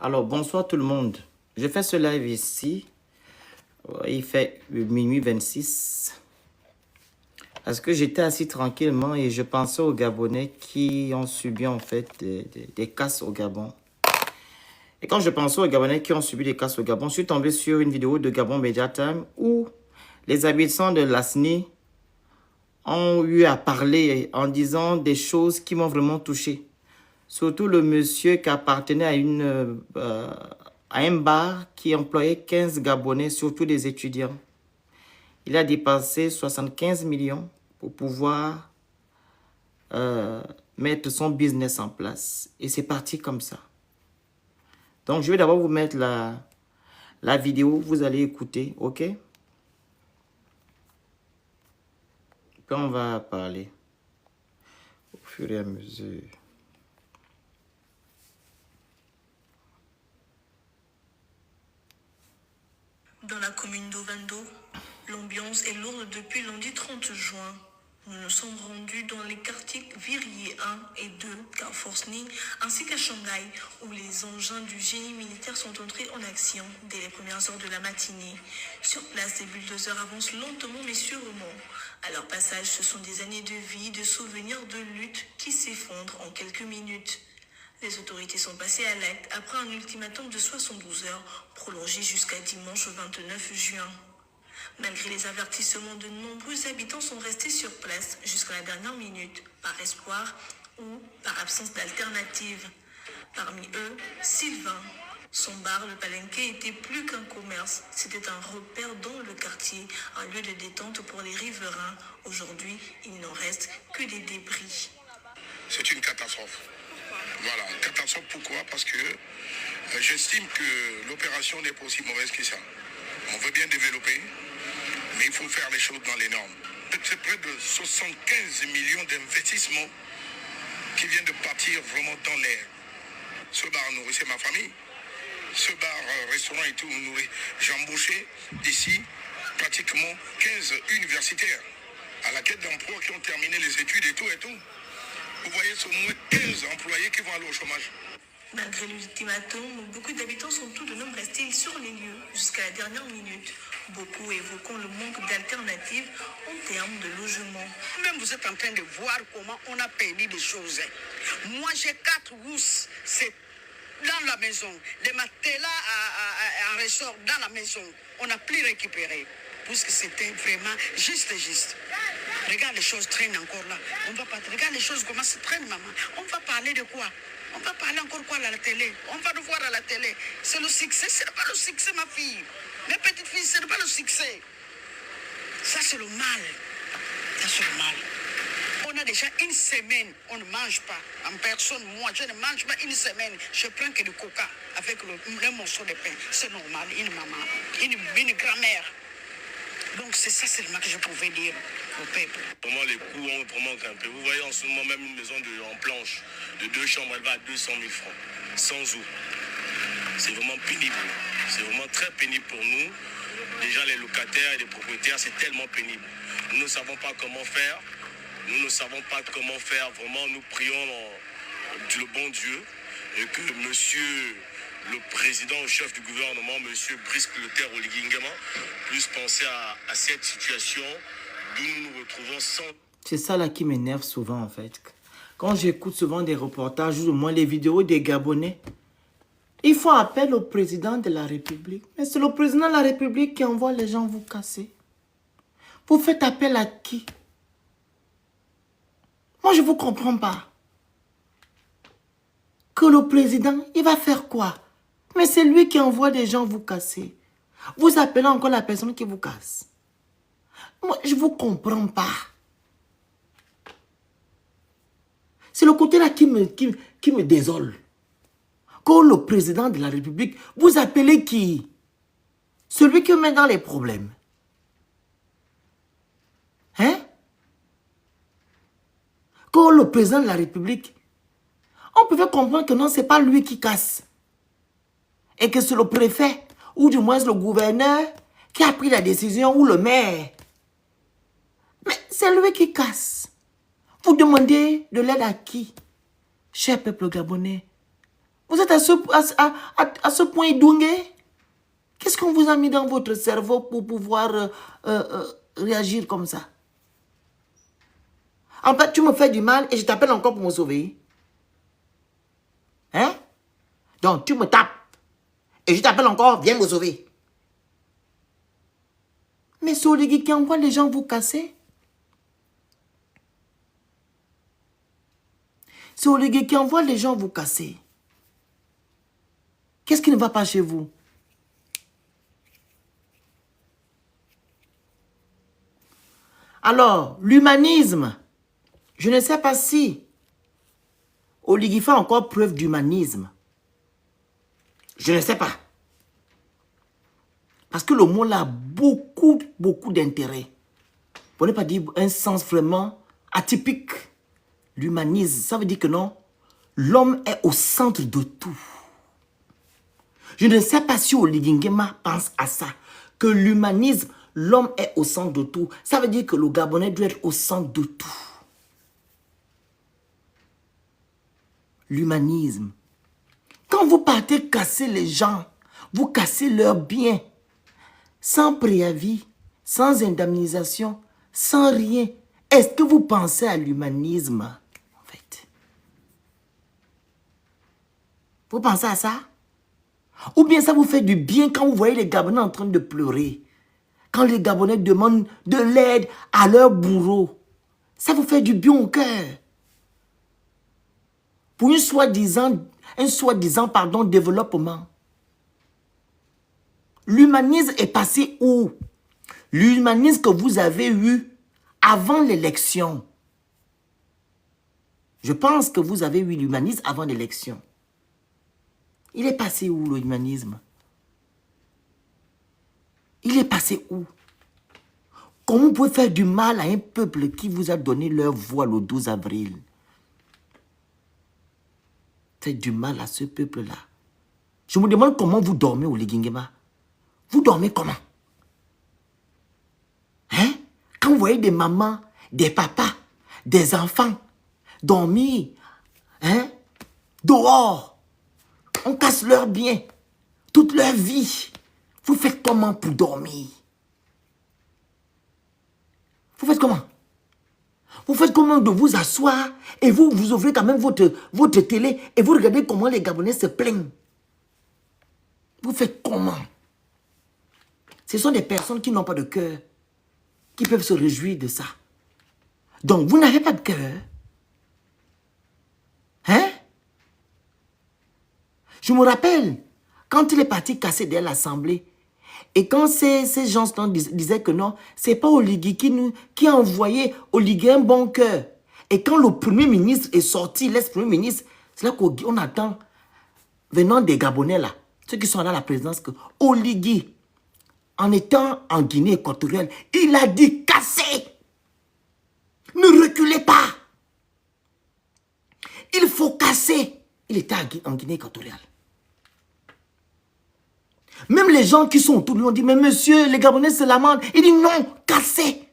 Alors, bonsoir tout le monde. Je fais ce live ici. Il fait minuit 26. Parce que j'étais assis tranquillement et je pensais aux Gabonais qui ont subi en fait des casses au Gabon. Et quand je pensais aux Gabonais qui ont subi des casses au Gabon, je suis tombé sur une vidéo de Gabon Media Time où les habitants de l'ASNI ont eu à parler en disant des choses qui m'ont vraiment touché. Surtout le monsieur qui appartenait à un bar qui employait 15 Gabonais, surtout des étudiants. Il a dépensé 75 millions pour pouvoir mettre son business en place. Et c'est parti comme ça. Donc, je vais d'abord vous mettre la vidéo. Vous allez écouter, ok? Puis on va parler au fur et à mesure. Dans la commune d'Ovando, l'ambiance est lourde depuis lundi 30 juin. Nous nous sommes rendus dans les quartiers Virier 1 et 2, Carrefour SNI, ainsi qu'à Shanghai, où les engins du génie militaire sont entrés en action dès les premières heures de la matinée. Sur place, les bulldozers avancent lentement mais sûrement. À leur passage, ce sont des années de vie, de souvenirs, de lutte qui s'effondrent en quelques minutes. Les autorités sont passées à l'acte après un ultimatum de 72 heures, prolongé jusqu'à dimanche 29 juin. Malgré les avertissements, de nombreux habitants sont restés sur place jusqu'à la dernière minute, par espoir ou par absence d'alternative. Parmi eux, Sylvain. Son bar, le Palenqué, était plus qu'un commerce. C'était un repère dans le quartier, un lieu de détente pour les riverains. Aujourd'hui, il n'en reste que des débris. C'est une catastrophe. Voilà, catastrophe pourquoi? Parce que j'estime que l'opération n'est pas aussi mauvaise que ça. On veut bien développer, mais il faut faire les choses dans les normes. C'est près de 75 millions d'investissements qui viennent de partir vraiment dans l'air. Ce bar nourrissait ma famille. Ce bar, restaurant et tout, j'ai embauché ici pratiquement 15 universitaires à la quête d'emploi qui ont terminé les études et tout et tout. Vous voyez, c'est au moins 15 employés qui vont aller au chômage. Malgré l'ultimatum, beaucoup d'habitants sont tout de même restés sur les lieux jusqu'à la dernière minute. Beaucoup évoquant le manque d'alternatives en termes de logement. Même vous êtes en train de voir comment on a perdu des choses. Moi, j'ai 4 rousses, c'est dans la maison. Les matelas en ressort dans la maison. On n'a plus récupéré. Puisque c'était vraiment juste. Regarde, les choses traînent encore là. On va pas. Regarde les choses comment ça traîne, maman. On va parler de quoi? On va parler encore quoi à la télé? On va le voir à la télé. C'est le succès. Ce n'est pas le succès, ma fille. Mes petites filles, ce n'est pas le succès. Ça, c'est le mal. Ça, c'est le mal. On a déjà une semaine, on ne mange pas. En personne, moi, je ne mange pas une semaine. Je prends que du coca avec le morceau de pain. C'est normal, une maman, une grand-mère. Donc c'est ça seulement que je pouvais dire au peuple. Vraiment, les coûts ont vraiment grimpé. Vous voyez en ce moment même une maison en planche de 2 chambres, elle va à 200 000 francs, sans eau. C'est vraiment pénible. C'est vraiment très pénible pour nous. Déjà les locataires et les propriétaires, c'est tellement pénible. Nous ne savons pas comment faire. Nous ne savons pas comment faire. Vraiment, nous prions le bon Dieu et que monsieur le président ou chef du gouvernement, monsieur Brice Clotaire Oligui-Nguema, puisse penser à cette situation d'où nous nous retrouvons sans... C'est ça là qui m'énerve souvent en fait. Quand j'écoute souvent des reportages ou au moins les vidéos des Gabonais, ils font appel au président de la République. Mais c'est le président de la République qui envoie les gens vous casser. Vous faites appel à qui? Moi je ne vous comprends pas. Que le président, il va faire quoi? Mais c'est lui qui envoie des gens vous casser. Vous appelez encore la personne qui vous casse. Moi, je ne vous comprends pas. C'est le côté là qui me désole. Quand le président de la République, vous appelez qui? Celui qui met dans les problèmes. Hein? Quand le président de la République, on pouvait comprendre que non, ce n'est pas lui qui casse. Et que c'est le préfet, ou du moins le gouverneur, qui a pris la décision, ou le maire. Mais c'est lui qui casse. Vous demandez de l'aide à qui? Cher peuple gabonais, Vous êtes à ce point doué. Qu'est-ce qu'on vous a mis dans votre cerveau pour pouvoir réagir comme ça? En fait, tu me fais du mal et je t'appelle encore pour me sauver. Hein? Donc, tu me tapes et je t'appelle encore, viens me sauver. Mais c'est Oligui qui envoie les gens vous casser. C'est Oligui qui envoie les gens vous casser. Qu'est-ce qui ne va pas chez vous? Alors, l'humanisme, je ne sais pas si Oligui fait encore preuve d'humanisme. Je ne sais pas. Parce que le mot là a beaucoup d'intérêt. Pour ne pas dire un sens vraiment atypique. L'humanisme, ça veut dire que non, l'homme est au centre de tout. Je ne sais pas si Oligui Nguema pense à ça. Que l'humanisme, l'homme est au centre de tout. Ça veut dire que le Gabonais doit être au centre de tout. L'humanisme. Quand vous partez casser les gens, vous cassez leurs biens, sans préavis, sans indemnisation, sans rien. Est-ce que vous pensez à l'humanisme, en fait? Vous pensez à ça? Ou bien ça vous fait du bien quand vous voyez les Gabonais en train de pleurer? Quand les Gabonais demandent de l'aide à leur bourreau, ça vous fait du bien au cœur. Pour un soi-disant développement. L'humanisme est passé où? L'humanisme que vous avez eu avant l'élection. Je pense que vous avez eu l'humanisme avant l'élection. Il est passé où l'humanisme? Il est passé où? Comment vous pouvez faire du mal à un peuple qui vous a donné leur voix le 12 avril? Faites du mal à ce peuple-là. Je me demande comment vous dormez, Oligui Nguema. Vous dormez comment? Hein? Quand vous voyez des mamans, des papas, des enfants dormir, hein? Dehors, on casse leurs biens, toute leur vie. Vous faites comment pour dormir? Vous faites comment? Vous faites comment de vous asseoir et vous ouvrez quand même votre télé et vous regardez comment les Gabonais se plaignent? Vous faites comment? Ce sont des personnes qui n'ont pas de cœur, qui peuvent se réjouir de ça. Donc, vous n'avez pas de cœur. Hein? Je me rappelle, quand il est parti casser derrière l'Assemblée, et quand ces gens disaient que non, c'est pas Oligui qui a envoyé Oligui un bon cœur. Et quand le Premier ministre est sorti, l'ex-Premier ministre, c'est là qu'on attend, venant des Gabonais là, ceux qui sont là à la présidence, que Oligui, en étant en Guinée équatoriale, il a dit casser. Ne reculez pas. Il faut casser. Il était en Guinée équatoriale. Même les gens qui sont autour de lui ont dit, mais monsieur, les Gabonais se lamentent. Il dit non, cassez.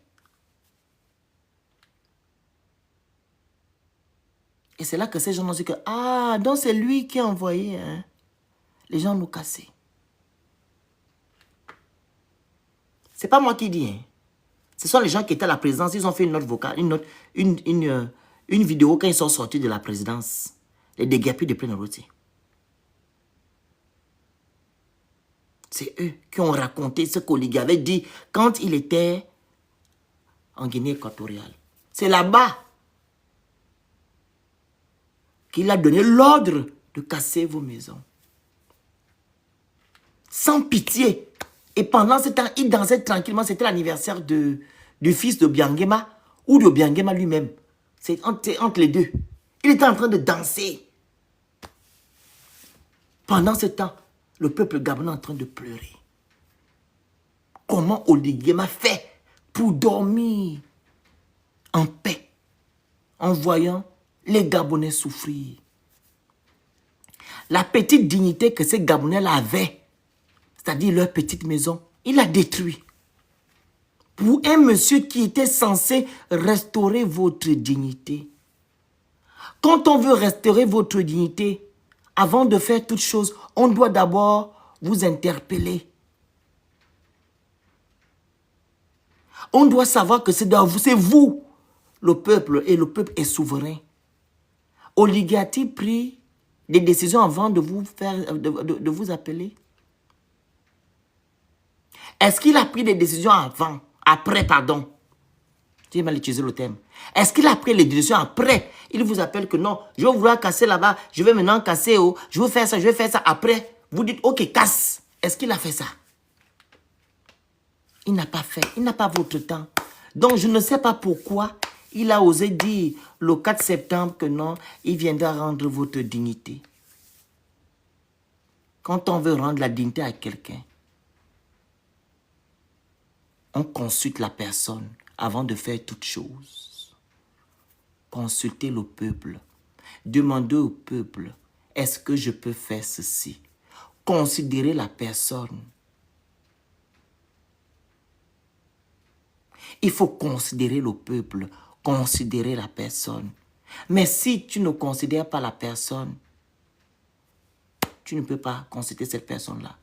Et c'est là que ces gens ont dit que, ah, donc c'est lui qui a envoyé, hein. Les gens nous cassaient. C'est pas moi qui dis, hein. Ce sont les gens qui étaient à la présidence, ils ont fait une note vocale, une vidéo quand ils sont sortis de la présidence. Les déguerpis de Plein-Routier. C'est eux qui ont raconté ce qu'Oligui avait dit quand il était en Guinée équatoriale. C'est là-bas qu'il a donné l'ordre de casser vos maisons. Sans pitié. Et pendant ce temps, il dansait tranquillement. C'était l'anniversaire du fils de Obiang Nguema ou de Obiang Nguema lui-même. C'est entre les deux. Il était en train de danser. Pendant ce temps, le peuple gabonais est en train de pleurer. Comment Oligui Nguema fait pour dormir en paix en voyant les Gabonais souffrir? La petite dignité que ces Gabonais-là avaient, c'est-à-dire leur petite maison, il a détruit. Pour un monsieur qui était censé restaurer votre dignité. Quand on veut restaurer votre dignité, Avant de faire toute chose, on doit d'abord vous interpeller. On doit savoir que c'est vous, le peuple, et le peuple est souverain. Oligarchie pris des décisions avant de vous faire, de vous appeler? Est-ce qu'il a pris des décisions après, pardon? J'ai mal utilisé le terme. Est-ce qu'il a pris les décisions après? Il vous appelle que non, je vais vouloir casser là-bas, je vais maintenant casser, oh, je vais faire ça après. Vous dites, ok, casse. Est-ce qu'il a fait ça? Il n'a pas fait, il n'a pas votre temps. Donc, je ne sais pas pourquoi il a osé dire le 4 septembre que non, il viendra rendre votre dignité. Quand on veut rendre la dignité à quelqu'un, on consulte la personne avant de faire toute chose. Consultez le peuple. Demandez au peuple, est-ce que je peux faire ceci? Considérez la personne. Il faut considérer le peuple, considérer la personne. Mais si tu ne considères pas la personne, tu ne peux pas considérer cette personne-là.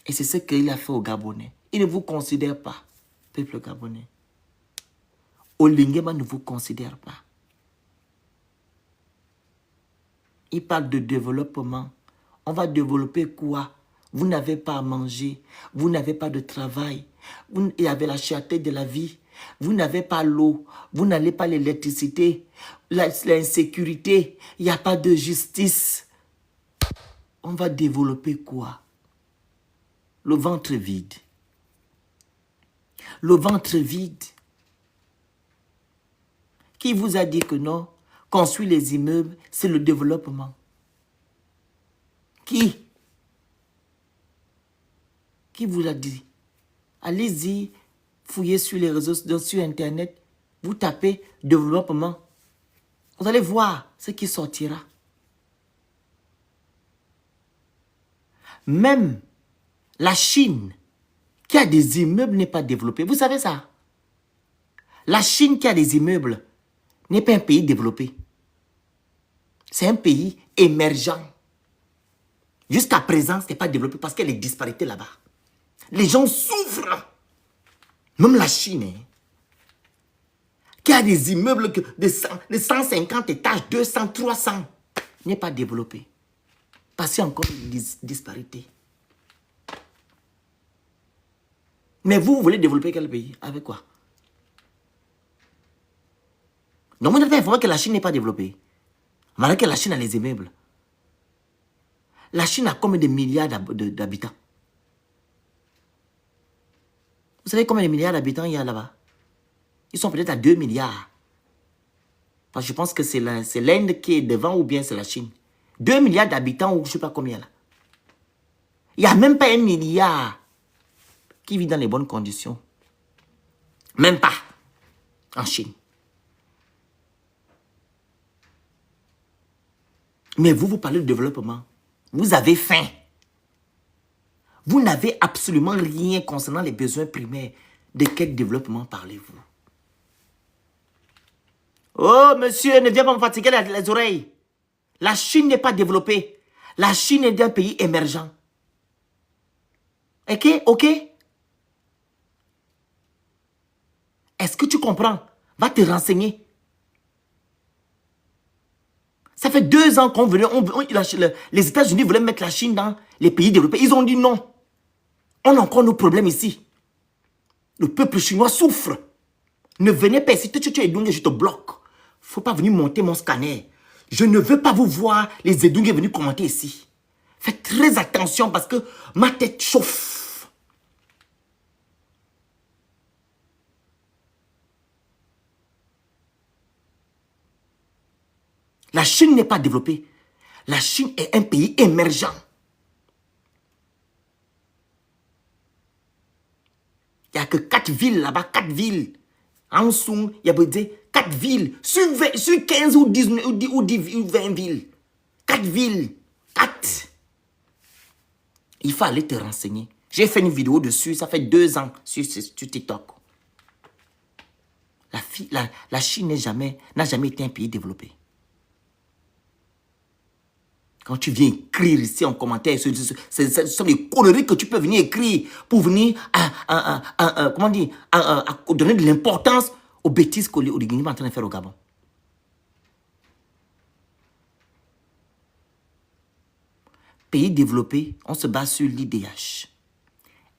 Et c'est ce qu'il a fait aux Gabonais. Il ne vous considère pas, peuple gabonais. Olingema ne vous considère pas. Il parle de développement. On va développer quoi? Vous n'avez pas à manger. Vous n'avez pas de travail. Il y avait la cherté de la vie. Vous n'avez pas l'eau. Vous n'avez pas l'électricité. L'insécurité. Il n'y a pas de justice. On va développer quoi? Le ventre vide. Le ventre vide. Qui vous a dit que non? Construire les immeubles, c'est le développement. Qui? Qui vous l'a dit? Allez-y, fouillez sur les réseaux, sur Internet. Vous tapez développement. Vous allez voir ce qui sortira. Même la Chine, qui a des immeubles, n'est pas développée. Vous savez ça? La Chine qui a des immeubles n'est pas un pays développé. C'est un pays émergent. Jusqu'à présent, ce n'est pas développé parce qu'il y a des disparités là-bas. Les gens souffrent. Même la Chine, hein, qui a des immeubles de 150 étages, 200, 300, n'est pas développé. Parce qu'il y a encore des disparités. Mais vous voulez développer quel pays? Avec quoi? Donc vous n'avez pas informé que la Chine n'est pas développée. Malgré que la Chine a les immeubles. La Chine a combien de milliards d'habitants? Vous savez combien de milliards d'habitants il y a là-bas? Ils sont peut-être à 2 milliards. Parce que je pense que c'est l'Inde qui est devant ou bien c'est la Chine. 2 milliards d'habitants ou je ne sais pas combien là. Il n'y a même pas 1 milliard qui vit dans les bonnes conditions. Même pas en Chine. Mais vous parlez de développement. Vous avez faim. Vous n'avez absolument rien concernant les besoins primaires. De quel développement parlez-vous? Oh, monsieur, ne viens pas me fatiguer les oreilles. La Chine n'est pas développée. La Chine est un pays émergent. Ok? Ok? Est-ce que tu comprends? Va te renseigner. Ça fait 2 ans qu'on venait, les États-Unis voulaient mettre la Chine dans les pays développés. Ils ont dit non. On a encore nos problèmes ici. Le peuple chinois souffre. Ne venez pas ici. Tu es Edounger, je te bloque. Il ne faut pas venir monter mon scanner. Je ne veux pas vous voir les Edounger venir commenter ici. Faites très attention parce que ma tête chauffe. La Chine n'est pas développée. La Chine est un pays émergent. Il n'y a que 4 villes là-bas, 4 villes. En dessous, il y a 4 villes. Sur 15 ou 19 ou 20 villes. 4 villes. 4. Il faut aller te renseigner. J'ai fait une vidéo dessus, ça fait 2 ans sur TikTok. La, la Chine n'a jamais été un pays développé. Quand tu viens écrire ici en commentaire, ce sont des conneries que tu peux venir écrire pour venir comment dire, à donner de l'importance aux bêtises qu'Oligui est en train de faire au Gabon. Pays développé, on se base sur l'IDH,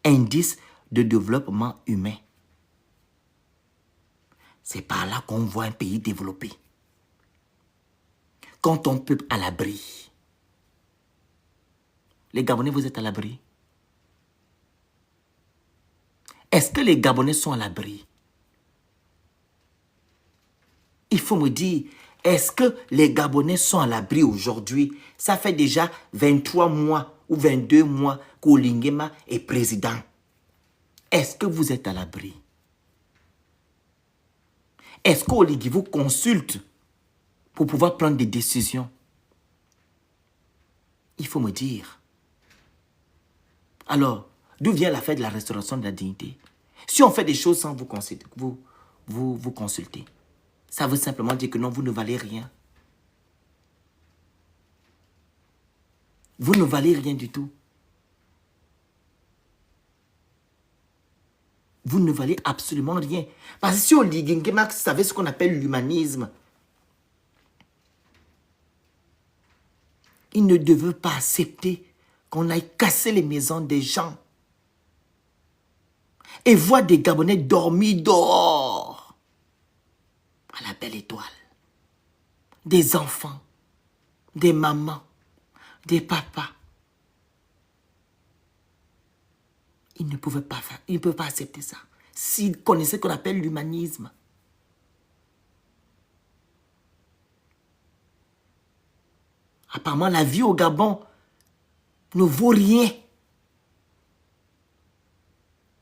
indice de développement humain. C'est par là qu'on voit un pays développé. Quand ton peuple à l'abri. Les Gabonais, vous êtes à l'abri? Est-ce que les Gabonais sont à l'abri? Il faut me dire, est-ce que les Gabonais sont à l'abri aujourd'hui? Ça fait déjà 23 mois ou 22 mois qu'Oligui Nguema est président. Est-ce que vous êtes à l'abri? Est-ce qu'Oligui vous consulte pour pouvoir prendre des décisions? Il faut me dire. Alors, d'où vient la fête de la restauration de la dignité? Si on fait des choses sans vous consulter, ça veut simplement dire que non, vous ne valez rien. Vous ne valez rien du tout. Vous ne valez absolument rien. Parce que si Oligui Nguema savait ce qu'on appelle l'humanisme, il ne devait pas accepter qu'on aille casser les maisons des gens et voir des Gabonais dormir dehors à la belle étoile. Des enfants, des mamans, des papas. Il ne pouvait pas faire, il ne peut pas accepter ça. S'il connaissait ce qu'on appelle l'humanisme. Apparemment, la vie au Gabon ne vaut rien.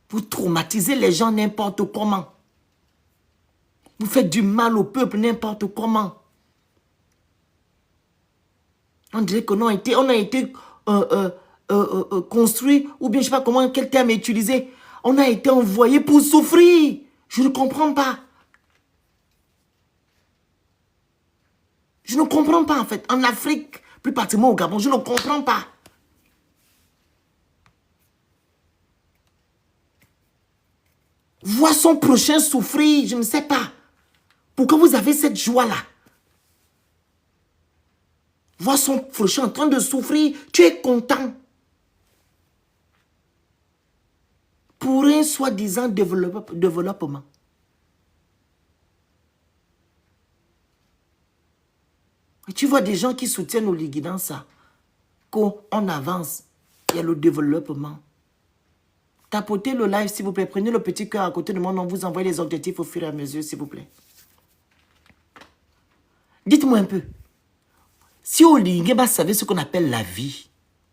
Vous traumatisez les gens n'importe comment. Vous faites du mal au peuple n'importe comment. On dirait qu'on a été construit, ou bien je ne sais pas comment, quel terme utiliser. On a été envoyé pour souffrir. Je ne comprends pas. Je ne comprends pas en fait. En Afrique, plus particulièrement au Gabon, je ne comprends pas. Voir son prochain souffrir, je ne sais pas. Pourquoi vous avez cette joie-là? Voir son prochain en train de souffrir, tu es content. Pour un soi-disant développement. Et tu vois des gens qui soutiennent Oligui dans ça. Qu'on avance, il y a le développement. Tapotez le live, s'il vous plaît. Prenez le petit cœur à côté de moi. On vous envoie les objectifs au fur et à mesure, s'il vous plaît. Dites-moi un peu. Si Oligui Nguema savait ce qu'on appelle la vie,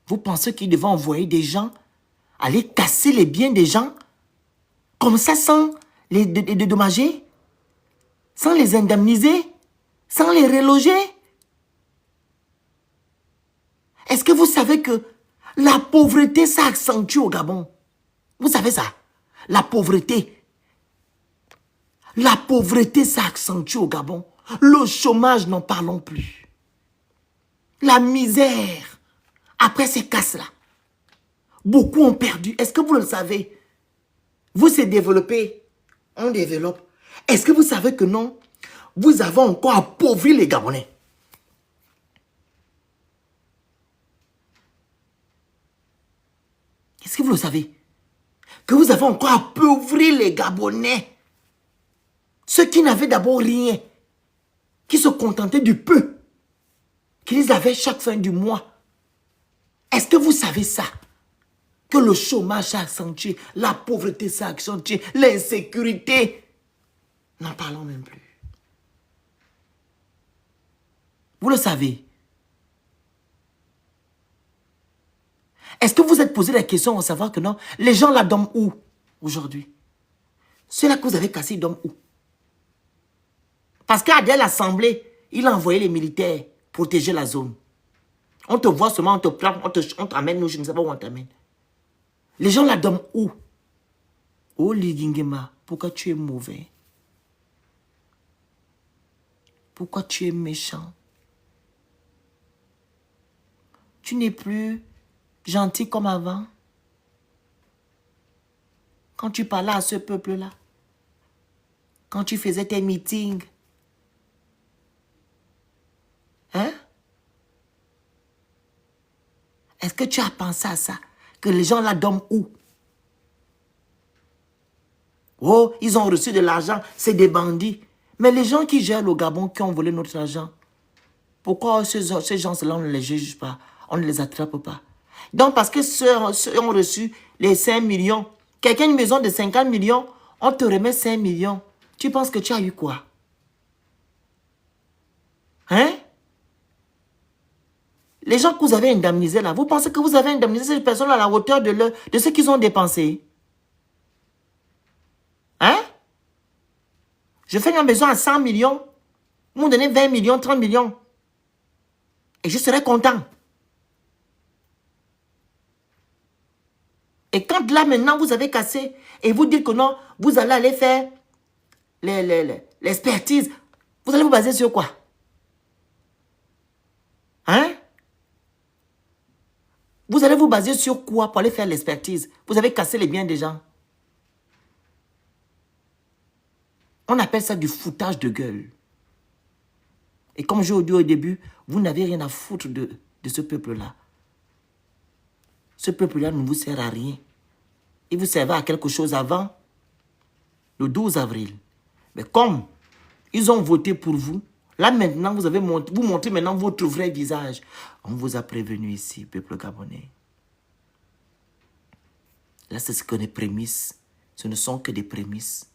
vous pensez qu'il devait envoyer des gens aller casser les biens des gens comme ça sans les dédommager, sans les indemniser, sans les reloger? Est-ce que vous savez que la pauvreté s'accentue au Gabon? Vous savez ça? La pauvreté. La pauvreté s'accentue au Gabon. Le chômage, n'en parlons plus. La misère. Après ces casses-là. Beaucoup ont perdu. Est-ce que vous le savez? Vous s'est développé. On développe. Est-ce que vous savez que non? Vous avez encore appauvri les Gabonais. Est-ce que vous le savez? Que vous avez encore appauvri les Gabonais. Ceux qui n'avaient d'abord rien. Qui se contentaient du peu. Qu'ils avaient chaque fin du mois. Est-ce que vous savez ça? Que le chômage s'est accentué, la pauvreté s'est accentuée, l'insécurité. N'en parlons même plus. Vous le savez. Est-ce que vous êtes posé la question à savoir que non, les gens là dorment où aujourd'hui? Ceux-là que vous avez cassés, ils dorment où? Parce qu'à l'Assemblée, il a envoyé les militaires protéger la zone. On te voit seulement, on te prend, on t'amène, nous, je ne sais pas où on t'amène. Les gens là dorment où? Oligui Nguema, pourquoi tu es mauvais? Pourquoi tu es méchant? Tu n'es plus gentil comme avant. Quand tu parlais à ce peuple-là, quand tu faisais tes meetings, hein? Est-ce que tu as pensé à ça? Que les gens là dorment où? Oh, ils ont reçu de l'argent, c'est des bandits. Mais les gens qui gèrent le Gabon, qui ont volé notre argent, pourquoi ces gens-là, on ne les juge pas? On ne les attrape pas. Donc, parce que ceux ont reçu les 5 millions, quelqu'un a une maison de 50 millions, on te remet 5 millions. Tu penses que tu as eu quoi? Hein? Les gens que vous avez indemnisés là, vous pensez que vous avez indemnisé ces personnes à la hauteur de ce qu'ils ont dépensé? Hein? Je fais une maison à 100 millions, vous me donnez 20 millions, 30 millions. Et je serai content. Et quand là maintenant vous avez cassé et vous dites que non, vous allez aller faire l'expertise, vous allez vous baser sur quoi? Hein? Vous allez vous baser sur quoi pour aller faire l'expertise? Vous avez cassé les biens des gens. On appelle ça du foutage de gueule. Et comme j'ai dit au début, vous n'avez rien à foutre de ce peuple-là. Ce peuple-là ne vous sert à rien. Il vous servait à quelque chose avant le 12 avril. Mais comme ils ont voté pour vous, là maintenant, vous montrez maintenant votre vrai visage. On vous a prévenu ici, peuple gabonais. Là, c'est ce qu'on est prémices. Ce ne sont que des prémices.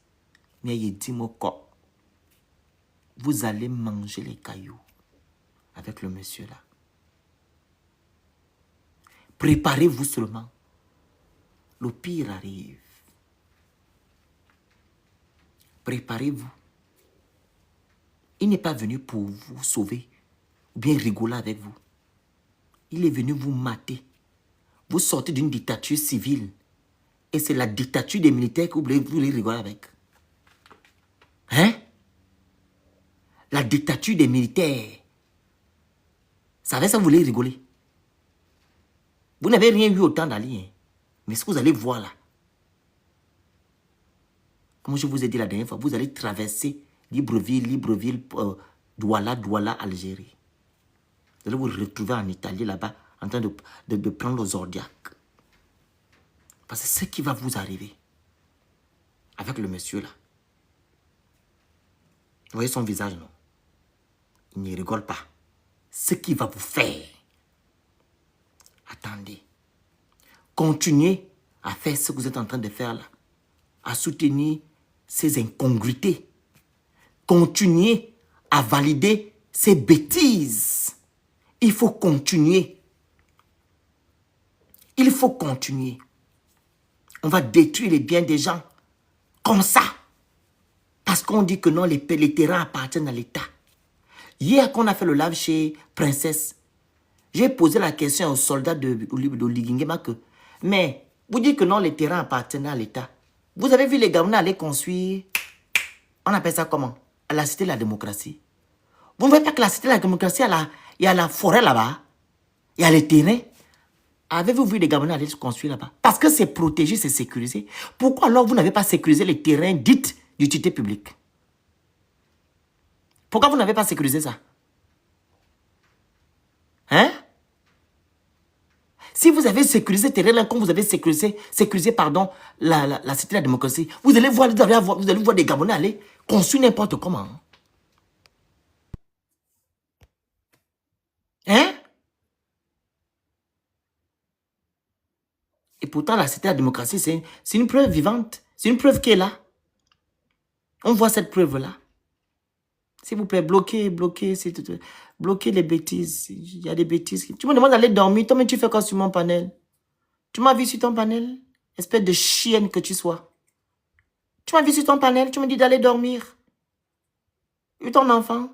Mais il dit, vous allez manger les cailloux avec le monsieur là. Préparez-vous seulement. Le pire arrive. Préparez-vous. Il n'est pas venu pour vous sauver ou bien rigoler avec vous. Il est venu vous mater. Vous sortez d'une dictature civile et c'est la dictature des militaires que vous voulez rigoler avec. Hein? La dictature des militaires. Ça avec ça, vous voulez rigoler. Vous n'avez rien vu autant d'Ali. Hein? Mais ce que vous allez voir là, comme je vous ai dit la dernière fois, vous allez traverser Libreville, Douala, Algérie. Vous allez vous retrouver en Italie là-bas, en train de prendre le Zordiac. Parce que c'est ce qui va vous arriver avec le monsieur là. Vous voyez son visage, non? Il ne rigole pas. Ce qu'il va vous faire. Attendez. Continuez à faire ce que vous êtes en train de faire là. À soutenir ces incongruités. Continuez à valider ces bêtises. Il faut continuer. Il faut continuer. On va détruire les biens des gens. Comme ça. Parce qu'on dit que non, les terrains appartiennent à l'État. Hier, quand on a fait le live chez Princesse, j'ai posé la question aux soldats de Ligingema que, mais vous dites que non, les terrains appartiennent à l'État. Vous avez vu les Gabonais aller construire, on appelle ça comment? À la Cité de la Démocratie. Vous ne voyez pas que la Cité de la Démocratie, il y a la forêt là-bas, il y a les terrains. Avez-vous vu les Gabonais aller se construire là-bas? Parce que c'est protégé, c'est sécurisé. Pourquoi alors vous n'avez pas sécurisé les terrains dits d'utilité publique? Pourquoi vous n'avez pas sécurisé ça? Hein? Si vous avez sécurisé les terrains, comme vous avez sécurisé la Cité de la Démocratie, vous allez voir des Gabonais aller construire n'importe comment. Hein? Et pourtant, la Cité de la Démocratie, c'est une preuve vivante. C'est une preuve qui est là. On voit cette preuve-là. S'il vous plaît, bloquez les bêtises. Il y a des bêtises. Tu me demandes d'aller dormir. Toi, mais tu fais quoi sur mon panel? Tu m'as vu sur ton panel? Espèce de chienne que tu sois. Tu m'as vu sur ton panel? Tu me dis d'aller dormir. Et ton enfant?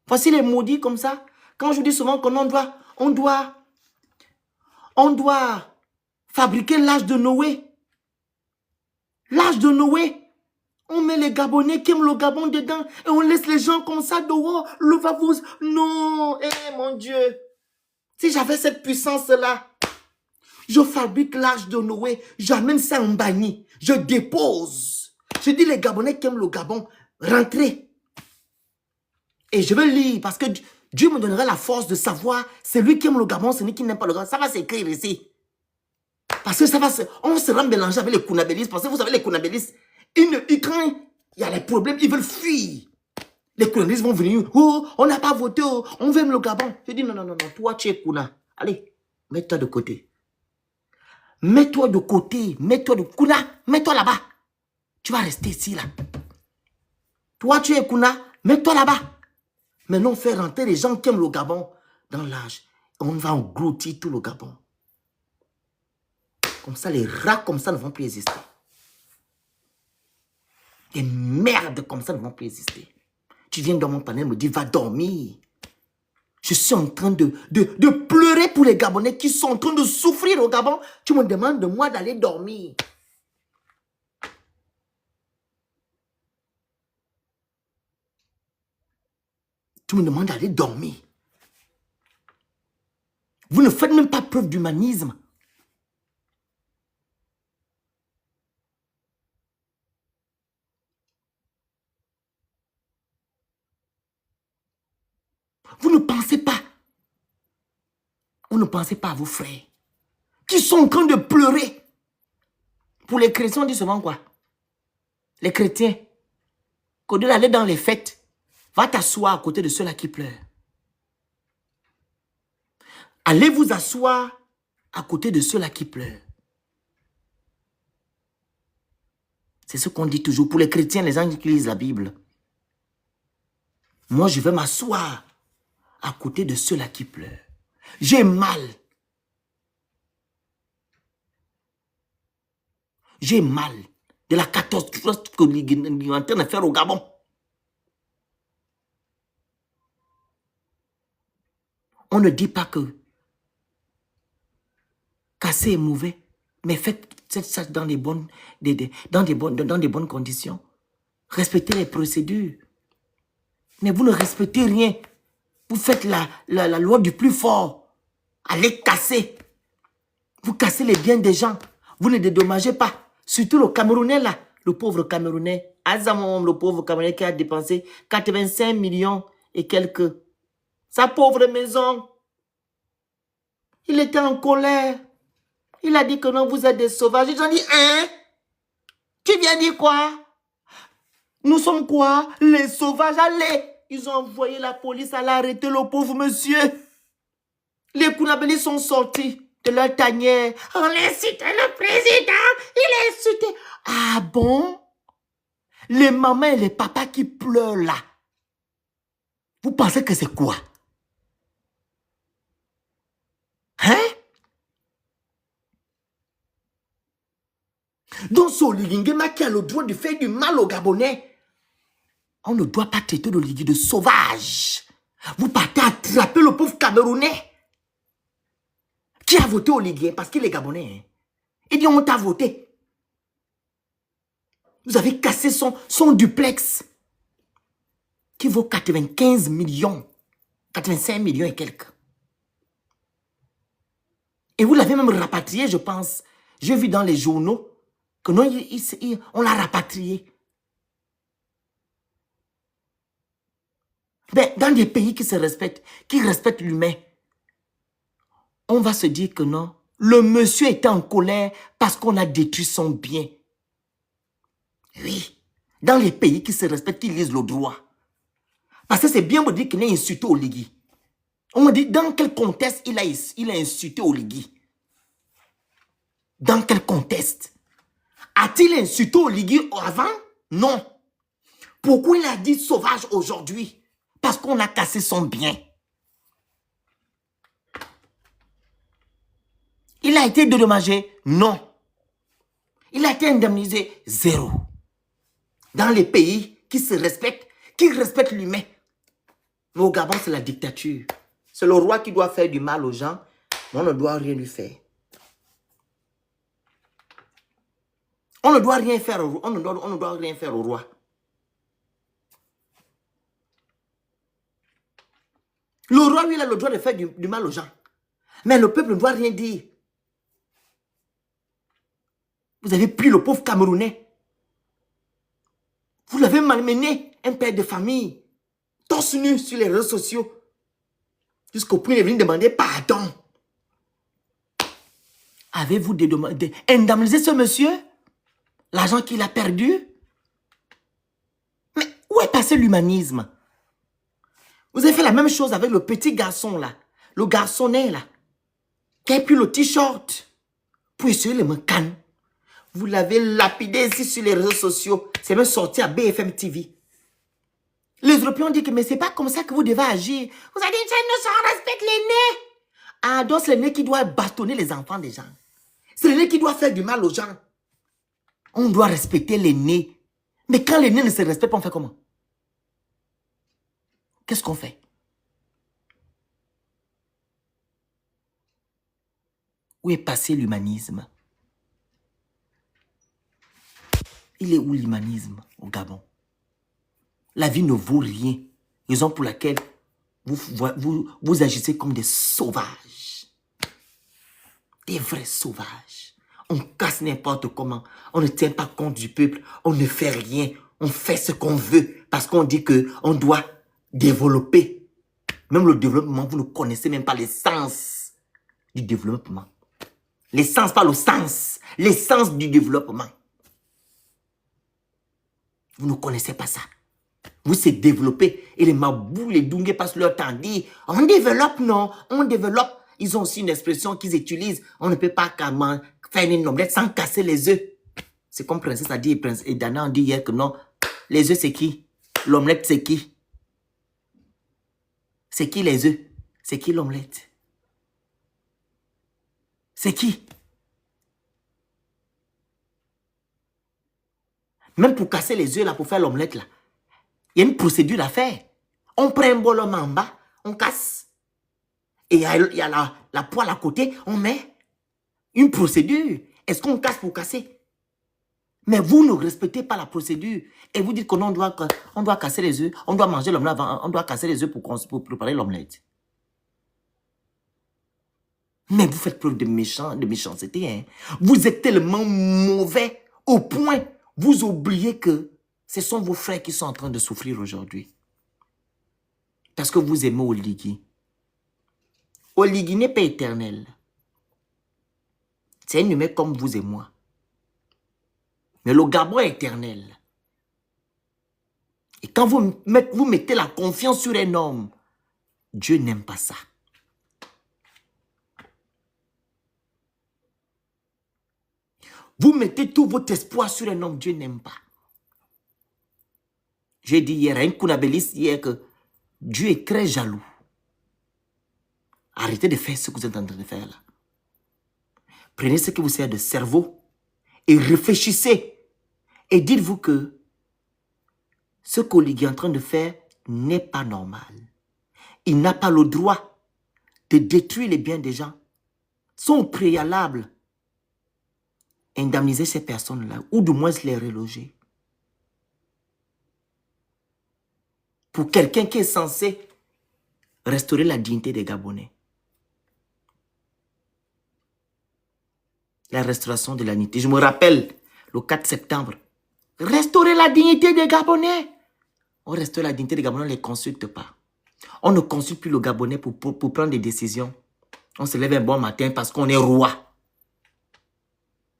Voici les maudits comme ça. Quand je dis souvent qu'on doit fabriquer l'âge de Noé. L'âge de Noé. On met les Gabonais qui aiment le Gabon dedans et on laisse les gens comme ça dehors. Le va vous... Non, mon Dieu. Si j'avais cette puissance-là, je fabrique l'arche de Noé, j'amène ça en Bani, je dépose. Je dis les Gabonais qui aiment le Gabon, rentrez. Et je vais lire parce que Dieu me donnera la force de savoir celui qui aime le Gabon, celui qui n'aime pas le Gabon. Ça va s'écrire ici. Parce que on sera mélangé avec les Kounabélistes. Parce que vous savez, les Kounabélistes, quand il y a les problèmes, ils veulent fuir. Les Kounabélistes vont venir. Oh, on n'a pas voté, oh, on veut le Gabon. Je dis non, non, non, non, toi tu es Kouna. Allez, mets-toi de côté. Mets-toi de côté, mets-toi de Kouna, mets-toi là-bas. Tu vas rester ici, là. Toi, tu es Kouna, mets-toi là-bas. Maintenant, on fait rentrer les gens qui aiment le Gabon dans l'âge. On va engloutir tout le Gabon. Comme ça, les rats comme ça ne vont plus exister. Les merdes comme ça ne vont plus exister. Tu viens dans mon panel me dire, va dormir. Je suis en train de pleurer pour les Gabonais qui sont en train de souffrir au Gabon. Tu me demandes de moi d'aller dormir. Tu me demandes d'aller dormir. Vous ne faites même pas preuve d'humanisme. Vous ne pensez pas. Vous ne pensez pas à vos frères qui sont en train de pleurer. Pour les chrétiens, on dit souvent quoi? Les chrétiens, qu'au lieu d'aller dans les fêtes, va t'asseoir à côté de ceux-là qui pleurent. Allez vous asseoir à côté de ceux-là qui pleurent. C'est ce qu'on dit toujours pour les chrétiens, les gens qui lisent la Bible. Moi, je vais m'asseoir à côté de ceux-là qui pleurent. J'ai mal. J'ai mal de la catastrophe qu'on est en train de faire au Gabon. On ne dit pas que casser est mauvais, mais faites ça dans des bonnes conditions. Respectez les procédures. Mais vous ne respectez rien. Vous faites la loi du plus fort. Allez casser. Vous cassez les biens des gens. Vous ne dédommagez pas. Surtout le Camerounais là. Le pauvre Camerounais. Azamon, le pauvre Camerounais qui a dépensé 85 millions et quelques. Sa pauvre maison. Il était en colère. Il a dit que non, vous êtes des sauvages. Ils ont dit, hein? Tu viens dire quoi? Nous sommes quoi? Les sauvages, allez! Ils ont envoyé la police à l'arrêter le pauvre monsieur. Les Kounabélis sont sortis de leur tanière. On insultait le président. Il a insulté. Ah bon? Les mamans et les papas qui pleurent là. Vous pensez que c'est quoi? Hein? Donc, ce Oligingema qui a le droit de faire du mal aux Gabonais, on ne doit pas traiter l'Oligui de sauvage. Vous partez attraper le pauvre Camerounais qui a voté Oligui parce qu'il est Gabonais. Hein. Il dit on t'a voté. Vous avez cassé son duplex qui vaut 95 millions, 85 millions et quelques. Et vous l'avez même rapatrié, je pense. J'ai vu dans les journaux que non, on l'a rapatrié. Mais dans des pays qui se respectent, qui respectent l'humain, on va se dire que non, le monsieur était en colère parce qu'on a détruit son bien. Oui, dans les pays qui se respectent, qui lisent le droit. Parce que c'est bien de dire qu'il a insulté Oligui. On me dit dans quel contexte il a insulté Oligui? Dans quel contexte? A-t-il insulté Oligui avant? Non. Pourquoi il a dit sauvage aujourd'hui? Parce qu'on a cassé son bien. Il a été dédommagé? Non. Il a été indemnisé? Zéro. Dans les pays qui se respectent, qui respectent l'humain. Mais au Gabon, c'est la dictature. C'est le roi qui doit faire du mal aux gens, mais on ne doit rien lui faire. On ne doit rien faire on ne doit rien faire au roi. Le roi, lui, il a le droit de faire du mal aux gens. Mais le peuple ne doit rien dire. Vous avez pris le pauvre Camerounais. Vous l'avez malmené, un père de famille, torse nu sur les réseaux sociaux, jusqu'au point de venir demander pardon. Avez-vous indemnisé ce monsieur? L'argent qu'il a perdu? Mais où est passé l'humanisme? Vous avez fait la même chose avec le petit garçon là, le garçonnet là, qui a pris le t-shirt pour essayer le canne. Vous l'avez lapidé ici sur les réseaux sociaux. C'est même sorti à BFM TV. Les Européens ont dit que mais c'est pas comme ça que vous devez agir. Vous avez dit on respecte l'aîné. Ah donc c'est l'aîné qui doit bastonner les enfants des gens. C'est l'aîné qui doit faire du mal aux gens. On doit respecter l'aîné. Mais quand l'aîné ne se respecte pas, on fait comment? Qu'est-ce qu'on fait? Où est passé l'humanisme? Il est où l'humanisme au Gabon? La vie ne vaut rien. Raison pour laquelle vous agissez comme des sauvages. Des vrais sauvages. On casse n'importe comment. On ne tient pas compte du peuple. On ne fait rien. On fait ce qu'on veut. Parce qu'on dit qu'on doit développer. Même le développement, vous ne connaissez même pas l'essence du développement. L'essence, pas le sens. L'essence du développement. Vous ne connaissez pas ça. Vous s'est développé. Et les mabous, les Dungué passent leur temps à dire, on développe, non, on développe. Ils ont aussi une expression qu'ils utilisent. On ne peut pas faire une omelette sans casser les œufs. C'est comme Princesse a dit et Dana a dit hier que non. Les œufs, c'est qui? L'omelette, c'est qui? C'est qui les œufs? C'est qui l'omelette? C'est qui? Même pour casser les œufs, là, pour faire l'omelette, là, il y a une procédure à faire. On prend un bol en bas, on casse. Et il y a la poêle à côté, on met une procédure. Est-ce qu'on casse pour casser? Mais vous ne respectez pas la procédure. Et vous dites qu'on doit casser les œufs, on doit manger l'omelette avant, on doit casser les œufs pour préparer l'omelette. Mais vous faites preuve de méchanceté. Hein? Vous êtes tellement mauvais au point, vous oubliez que ce sont vos frères qui sont en train de souffrir aujourd'hui. Parce que vous aimez Oligui. Oligui n'est pas éternel. C'est un humain comme vous et moi. Mais le Gabon est éternel. Et quand vous mettez la confiance sur un homme, Dieu n'aime pas ça. Vous mettez tout votre espoir sur un homme, Dieu n'aime pas. J'ai dit hier à un Kounabélis hier que Dieu est très jaloux. Arrêtez de faire ce que vous êtes en train de faire là. Prenez ce que vous savez de cerveau et réfléchissez. Et dites-vous que ce qu'Oligui est en train de faire n'est pas normal. Il n'a pas le droit de détruire les biens des gens. Son préalable, indemniser ces personnes-là, ou du moins les reloger. Pour quelqu'un qui est censé restaurer la dignité des Gabonais. La restauration de la dignité. Je me rappelle, le 4 septembre, restaurer la dignité des Gabonais. On restaure la dignité des Gabonais, on ne les consulte pas. On ne consulte plus le Gabonais pour prendre des décisions. On se lève un bon matin parce qu'on est roi.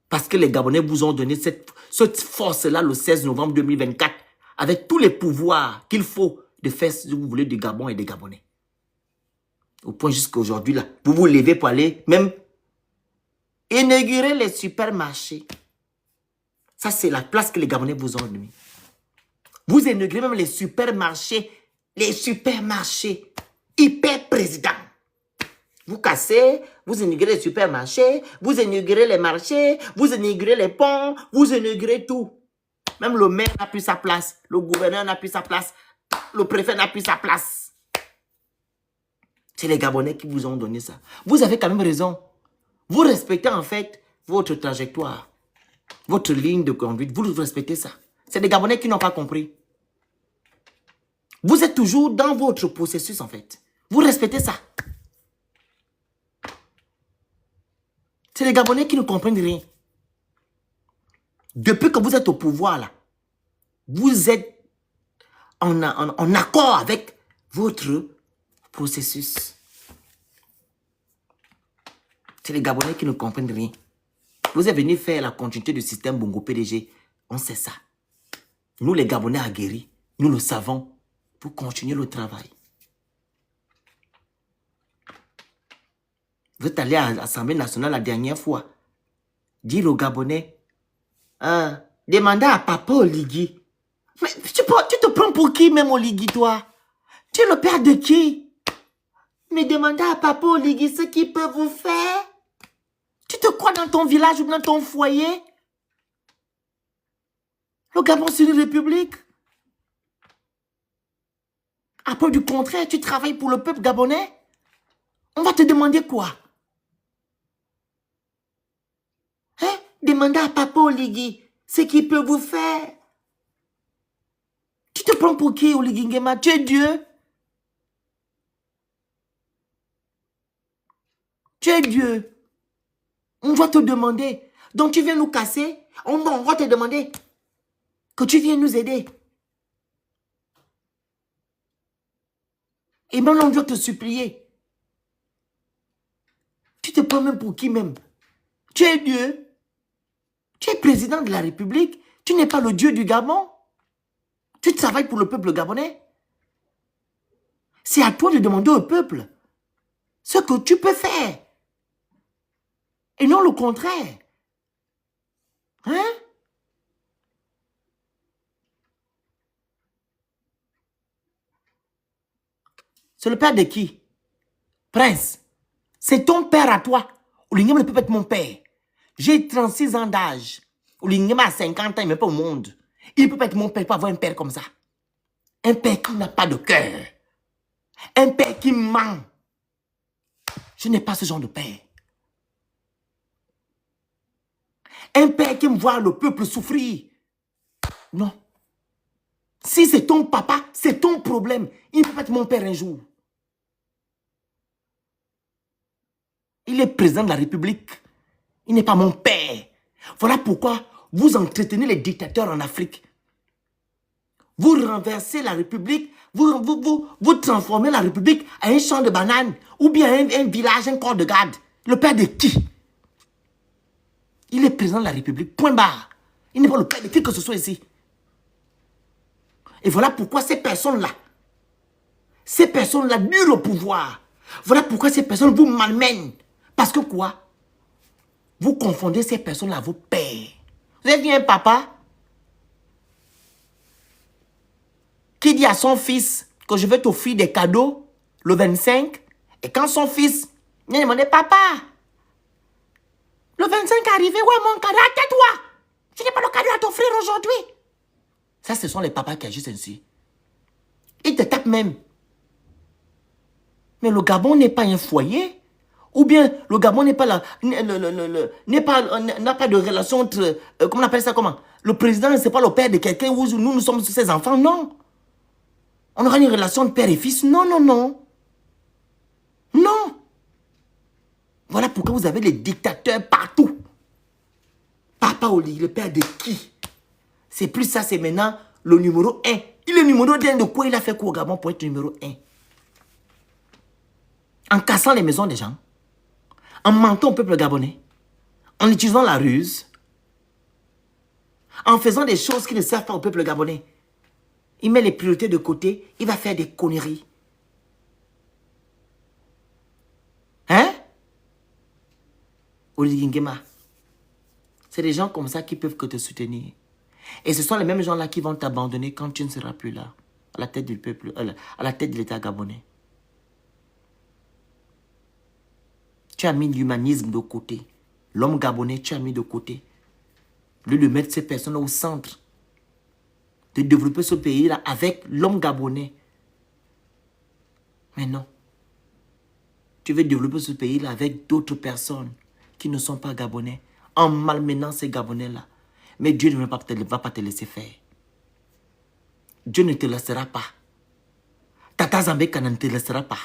Parce que les Gabonais vous ont donné cette force-là le 16 novembre 2024 avec tous les pouvoirs qu'il faut de faire ce que vous voulez du Gabon et des Gabonais. Au point jusqu'à aujourd'hui, là, vous vous levez pour aller même inaugurer les supermarchés. Ça, c'est la place que les Gabonais vous ont donnée. Vous inaugurez même les supermarchés hyper présidents. Vous cassez, vous inaugurez les supermarchés, vous inaugurez les marchés, vous inaugurez les ponts, vous inaugurez tout. Même le maire n'a plus sa place, le gouverneur n'a plus sa place, le préfet n'a plus sa place. C'est les Gabonais qui vous ont donné ça. Vous avez quand même raison. Vous respectez en fait votre trajectoire, votre ligne de conduite, vous respectez ça. C'est des Gabonais qui n'ont pas compris. Vous êtes toujours dans votre processus en fait. Vous respectez ça. C'est les Gabonais qui ne comprennent rien. Depuis que vous êtes au pouvoir, là, vous êtes en accord avec votre processus. C'est les Gabonais qui ne comprennent rien. Vous êtes venus faire la continuité du système Bongo PDG. On sait ça. Nous, les Gabonais aguerris, nous le savons. Pour continuer le travail. Vous êtes allé à l'Assemblée nationale la dernière fois. Dire aux Gabonais, demandez à Papa Oligui. Mais tu te prends pour qui même Oligui, toi? Tu es le père de qui? Mais demandez à Papa Oligui ce qu'il peut vous faire. Tu te crois dans ton village ou dans ton foyer? Le Gabon, c'est une république. À peu du contraire, tu travailles pour le peuple gabonais. On va te demander quoi? Hein? Demandez à Papa Oligui ce qu'il peut vous faire. Tu te prends pour qui, Oligui Nguema? Tu es Dieu. Tu es Dieu. On va te demander. Donc tu viens nous casser. On va te demander que tu viens nous aider. Et même on doit te supplier. Tu te prends même pour qui même? Tu es Dieu. Tu es président de la République. Tu n'es pas le Dieu du Gabon. Tu travailles pour le peuple gabonais. C'est à toi de demander au peuple ce que tu peux faire. Et non le contraire. Hein? C'est le père de qui? Prince. C'est ton père à toi. Oligui Nguema ne peut pas être mon père. J'ai 36 ans d'âge. Oligui Nguema a 50 ans, il n'est pas au monde. Il ne peut pas être mon père, il ne peut pas avoir un père comme ça. Un père qui n'a pas de cœur. Un père qui ment. Je n'ai pas ce genre de père. Un père qui me voit le peuple souffrir. Non. Si c'est ton papa, c'est ton problème. Il ne peut pas être mon père un jour. Il est président de la République. Il n'est pas mon père. Voilà pourquoi vous entretenez les dictateurs en Afrique. Vous renversez la République, vous transformez la République en un champ de bananes ou bien un village, un corps de garde. Le père de qui? Il est président de la République, point barre. Il n'est pas le père de qui que ce soit ici. Et voilà pourquoi ces personnes-là durent au pouvoir. Voilà pourquoi ces personnes vous malmènent. Parce que quoi? Vous confondez ces personnes-là à vos pères. Vous avez vu un papa qui dit à son fils que je vais t'offrir des cadeaux le 25. Et quand son fils vient demander, papa, le 25 est arrivé, ouais mon cadeau, tais-toi. Je n'ai pas le cadeau à t'offrir aujourd'hui. Ça, ce sont les papas qui agissent ainsi. Ils te tapent même. Mais le Gabon n'est pas un foyer. Ou bien le Gabon n'est pas là, n'a pas de relation entre, comment on appelle ça, comment? Le président, c'est pas le père de quelqu'un où nous sommes ses enfants, non. On aura une relation de père et fils, non, non, non. Non. Voilà pourquoi vous avez les dictateurs partout. Papa Oligui, le père de qui? C'est plus ça, c'est maintenant le numéro 1. Il est numéro 1 de quoi? Il a fait quoi au Gabon pour être numéro 1? En cassant les maisons des gens. En mentant au peuple gabonais, en utilisant la ruse, en faisant des choses qui ne servent pas au peuple gabonais. Il met les priorités de côté, il va faire des conneries. Hein? Oligui Nguema, c'est des gens comme ça qui peuvent que te soutenir. Et ce sont les mêmes gens-là qui vont t'abandonner quand tu ne seras plus là, à la tête du peuple, à la tête de l'État gabonais. Tu as mis l'humanisme de côté. L'homme gabonais, tu as mis de côté. Au lieu de mettre ces personnes au centre. De développer ce pays-là avec l'homme gabonais. Mais non. Tu veux développer ce pays-là avec d'autres personnes qui ne sont pas gabonais. En malmenant ces gabonais-là. Mais Dieu ne va pas te laisser faire. Dieu ne te laissera pas. Tata Zambeka ne te laissera pas.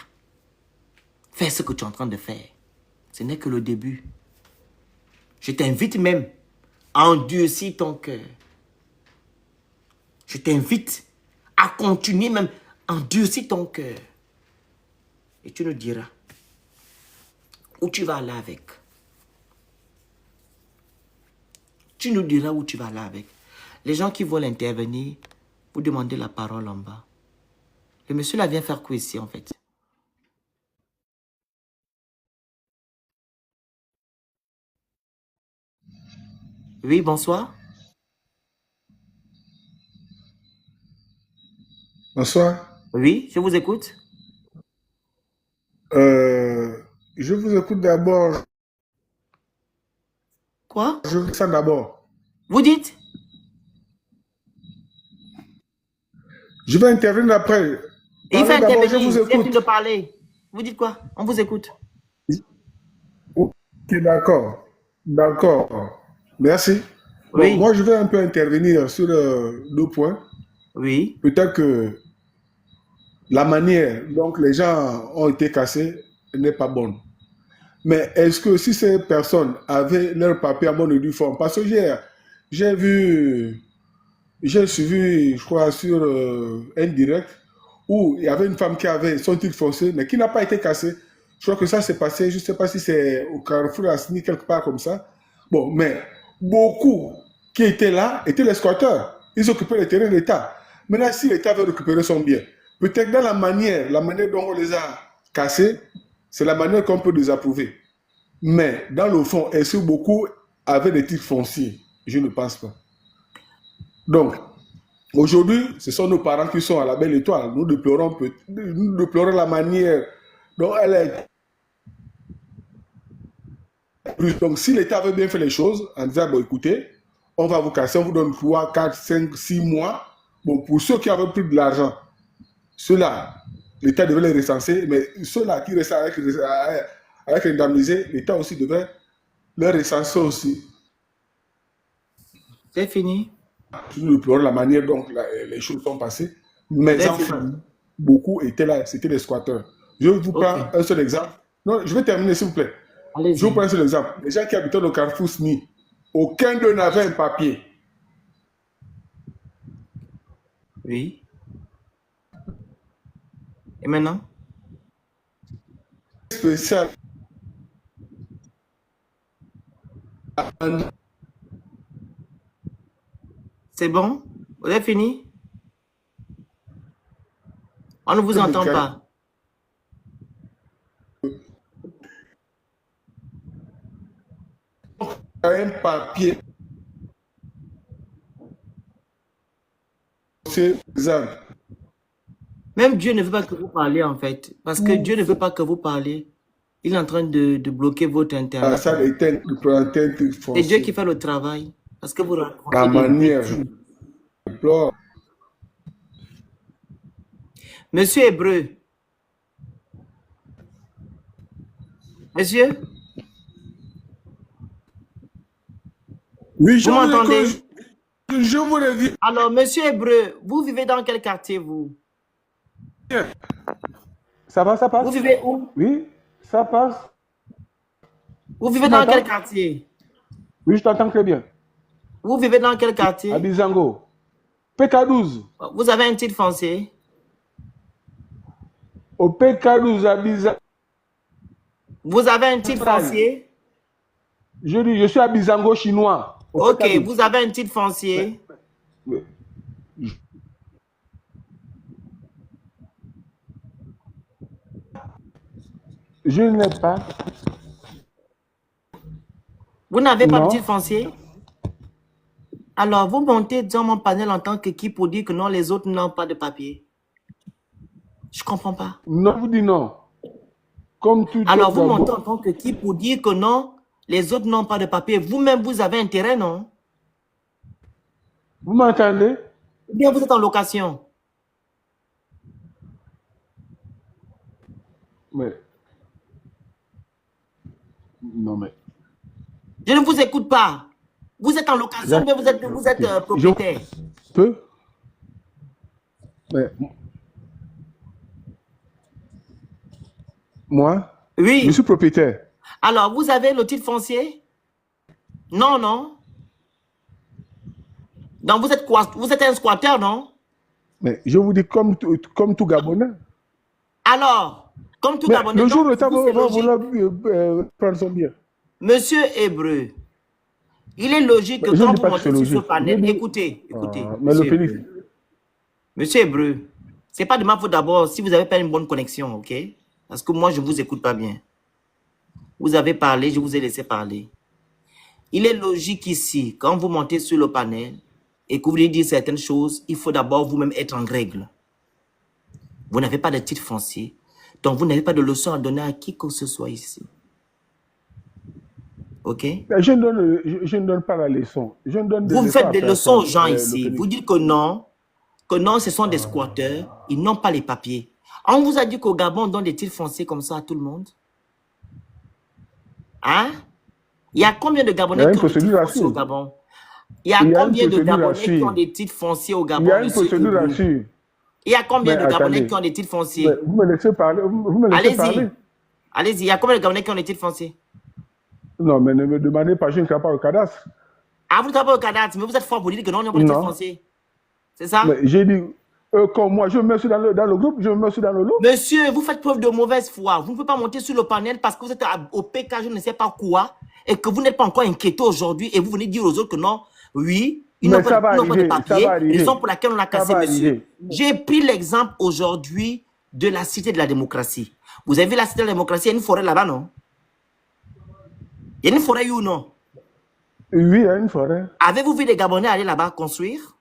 Fais ce que tu es en train de faire. Ce n'est que le début. Je t'invite même à endurcir ton cœur. Je t'invite à continuer même à endurcir ton cœur. Et tu nous diras où tu vas aller avec. Tu nous diras où tu vas aller avec. Les gens qui veulent intervenir, vous demandez la parole en bas. Le monsieur là vient faire quoi ici en fait? Oui, bonsoir. Bonsoir. Oui, je vous écoute. Je vous écoute d'abord. Quoi? Je veux ça d'abord. Vous dites? Je vais intervenir après. Il fait Parlez d'abord, je intervenir. vous Il vient écoute. de parler. Vous dites quoi? On vous écoute. Ok, d'accord. D'accord. Merci. Bon, Oui, moi, je vais un peu intervenir sur deux points. oui. Peut-être que la manière dont les gens ont été cassés n'est pas bonne. Mais est-ce que si ces personnes avaient leur papier à mon uniforme, parce que j'ai vu, j'ai suivi, je crois, sur un direct où il y avait une femme qui avait son titre foncé, mais qui n'a pas été cassée. Je crois que ça s'est passé, je ne sais pas si c'est au Carrefour à Sydney, quelque part comme ça. Bon, mais beaucoup qui étaient là étaient les squatteurs. Ils occupaient les terrains de l'État. Maintenant, si l'État veut récupérer son bien, peut-être dans la manière dont on les a cassés, c'est la manière qu'on peut désapprouver. Mais dans le fond, est-ce que beaucoup avaient des titres fonciers? Je ne pense pas. Donc, aujourd'hui, ce sont nos parents qui sont à la belle étoile. Nous déplorons la manière dont elle est. Donc, si l'État avait bien fait les choses, en disant, bon, écoutez, on va vous casser, on vous donne 3, 4, 5, 6 mois. Bon, pour ceux qui avaient pris de l'argent, ceux-là, l'État devait les recenser, mais ceux-là qui restaient avec indemnisés, l'État aussi devait les recenser aussi. C'est fini. Nous déplorons la manière dont les choses sont passées. Mais enfin, beaucoup étaient là, c'était des squatteurs. Je vous prends un seul exemple. Non, je vais terminer s'il vous plaît. Je vous prends un seul exemple. Les gens qui habitaient au Carrefour SNI, aucun d'eux n'avait un papier. Oui. Et maintenant? Spécial. C'est bon? Vous avez fini? On ne vous entend pas. Un papier. C'est exemple. Même Dieu ne veut pas que vous parliez en fait. Parce que Dieu ne veut pas que vous parliez. Il est en train de bloquer votre internet. C'est Dieu qui fait le travail. Parce que vous racontez la manière. Monsieur Hébreu. Monsieur? Oui, vous m'entendez? Je vous le dis. Alors, monsieur Hébreu, vous vivez dans quel quartier, vous? Ça va, ça passe? Vous vivez où? Oui, ça passe. Vous vivez dans quel quartier? Oui, je t'entends très bien. Vous vivez dans quel quartier? À Bizango. PK12. Vous avez un titre foncier? Au PK12 à Bizango. Vous avez un titre foncier? Je dis, je suis à Bizango chinois. Ok, vous avez un titre foncier? Je n'ai pas. Vous n'avez pas de titre foncier? Alors, vous montez dans mon panel en tant qu'équipe pour dire que non, les autres n'ont pas de papier. Je ne comprends pas. Non, vous dites non. Comme tout. Alors, vous montez en tant qu'équipe pour dire que non, les autres n'ont pas de papier. Vous-même, vous avez intérêt, non? Vous m'entendez? Ou bien vous êtes en location? Mais. Non, mais. Je ne vous écoute pas. Vous êtes en location, mais vous êtes propriétaire. Je peux? Mais. Moi? Oui. Je suis propriétaire. Alors, vous avez le titre foncier? Non, non. Donc, vous êtes quoi? Vous êtes un squatteur, non? Mais je vous dis comme tout Gabonais. Alors, comme tout Mais Gabonais, le jour où donc, l'État vous, c'est va logique. vouloir prendre son bien. Monsieur Hébreu, il est logique que Je ne quand dis vous pas que c'est montez sur ce logique. panel, Je dis- écoutez, mais le Monsieur Félix, Hébreu. Monsieur Hébreu, c'est pas de ma faute d'abord si vous n'avez pas une bonne connexion, ok? Parce que moi, je ne vous écoute pas bien. Vous avez parlé, je vous ai laissé parler. Il est logique ici, quand vous montez sur le panel et que vous voulez dire certaines choses, il faut d'abord vous-même être en règle. Vous n'avez pas de titre foncier, donc vous n'avez pas de leçon à donner à qui que ce soit ici. Ok? je ne donne pas la leçon. Je ne donne des Vous leçons faites à des leçons aux personne, gens le ici. Félix. Vous dites que non, ce sont des squatteurs, ils n'ont pas les papiers. On vous a dit qu'au Gabon, on donne des titres fonciers comme ça à tout le monde. Hein? Il y a combien de Il y Gabonais a une qui ont des titres procédure fonciers au là-dessus. Gabon? Il y a Il y a une combien de procédure Gabonais qui ont là-dessus. des titres fonciers au Il Gabon, y a une monsieur procédure Hébreu? là-dessus. Il y a combien Mais de Gabonais attendez, qui ont des titres mais fonciers? vous me laissez parler. Vous me laissez parler. Allez-y. Allez-y. Il y a combien de Gabonais qui ont des titres fonciers? Non, mais ne me demandez pas, je ne crée pas au cadastre. Ah, vous ne travaillez pas au cadastre, mais vous êtes fort pour dire que non, on n'a pas de titres Non. fonciers. C'est ça? Mais j'ai dit, comme moi, je me suis dans le groupe, je me suis dans le lot. Monsieur, vous faites preuve de mauvaise foi. Vous ne pouvez pas monter sur le panel parce que vous êtes au PK, je ne sais pas quoi, et que vous n'êtes pas encore inquiété aujourd'hui, et vous venez dire aux autres que non, oui, ils Mais n'ont ça pas, va ils n'ont pas de arriver, ça papier, va arriver. raison pour laquelle on a Ça cassé, va monsieur. arriver. J'ai pris l'exemple aujourd'hui de la Cité de la démocratie. Vous avez vu la Cité de la démocratie, il y a une forêt là-bas, non? Il y a une forêt ou non? Oui, il y a une forêt. Avez-vous vu des Gabonais aller là-bas construire?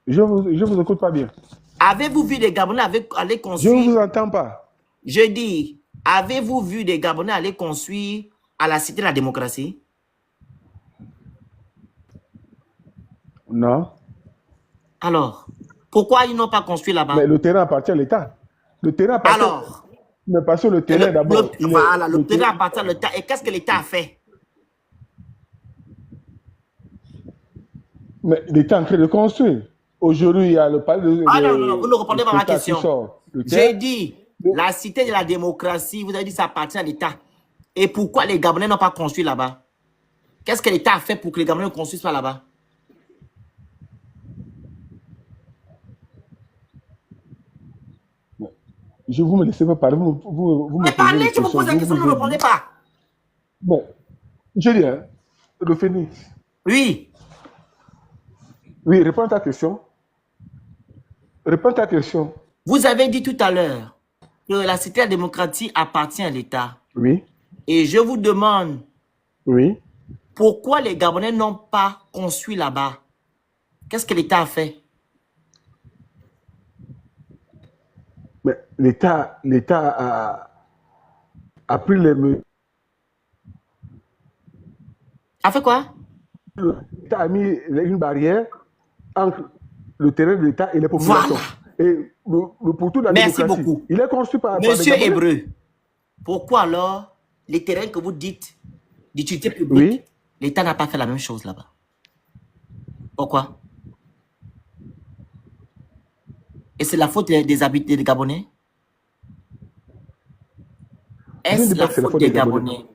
Je vous écoute pas bien. Avez-vous vu des Gabonais aller Je ne construire? vous entends pas. Je dis, avez-vous vu des Gabonais aller construire à la Cité de la démocratie? Non. Alors, pourquoi ils n'ont pas construit là-bas? Mais le terrain appartient à l'État. Le terrain appartient. Alors, Mais parce que le terrain d'abord. voilà, le terrain appartient à l'État. Et qu'est-ce que l'État a fait? Mais l'État est en train de construire. Aujourd'hui, il y a le palais de. Ah non, non, non, vous ne répondez pas à ma l'État qui question. sort. Le J'ai terrain- dit, la Cité de la démocratie, vous avez dit ça appartient à l'État. Et pourquoi les Gabonais n'ont pas construit là-bas? Qu'est-ce que l'État a fait pour que les Gabonais ne construisent pas là-bas? Vous me laissez pas parler. Vous me Mais posez parlez, des je vous pose la question, vous vous ne répondez pas. Bon, je dis, hein, le Phénix. Oui. Oui, réponds à ta question. Réponds à ta question. Vous avez dit tout à l'heure que la Cité de la démocratie appartient à l'État. Oui, Et je vous demande, oui. pourquoi les Gabonais n'ont pas construit là-bas? Qu'est-ce que l'État a fait? Mais l'État a pris les mesures. A fait quoi? L'État a mis une barrière entre le terrain de l'État et les populations. Voilà. Et pour toute la Merci démocratie. beaucoup. Il est construit par des Monsieur Gabonais. Hébreu, pourquoi alors les terrains que vous dites d'utilité publique, Oui. l'État n'a pas fait la même chose là-bas? Pourquoi? Et c'est la faute des habitants des Gabonais? Je ne Est-ce dis pas la que c'est la faute faute des des Gabonais. Gabonais?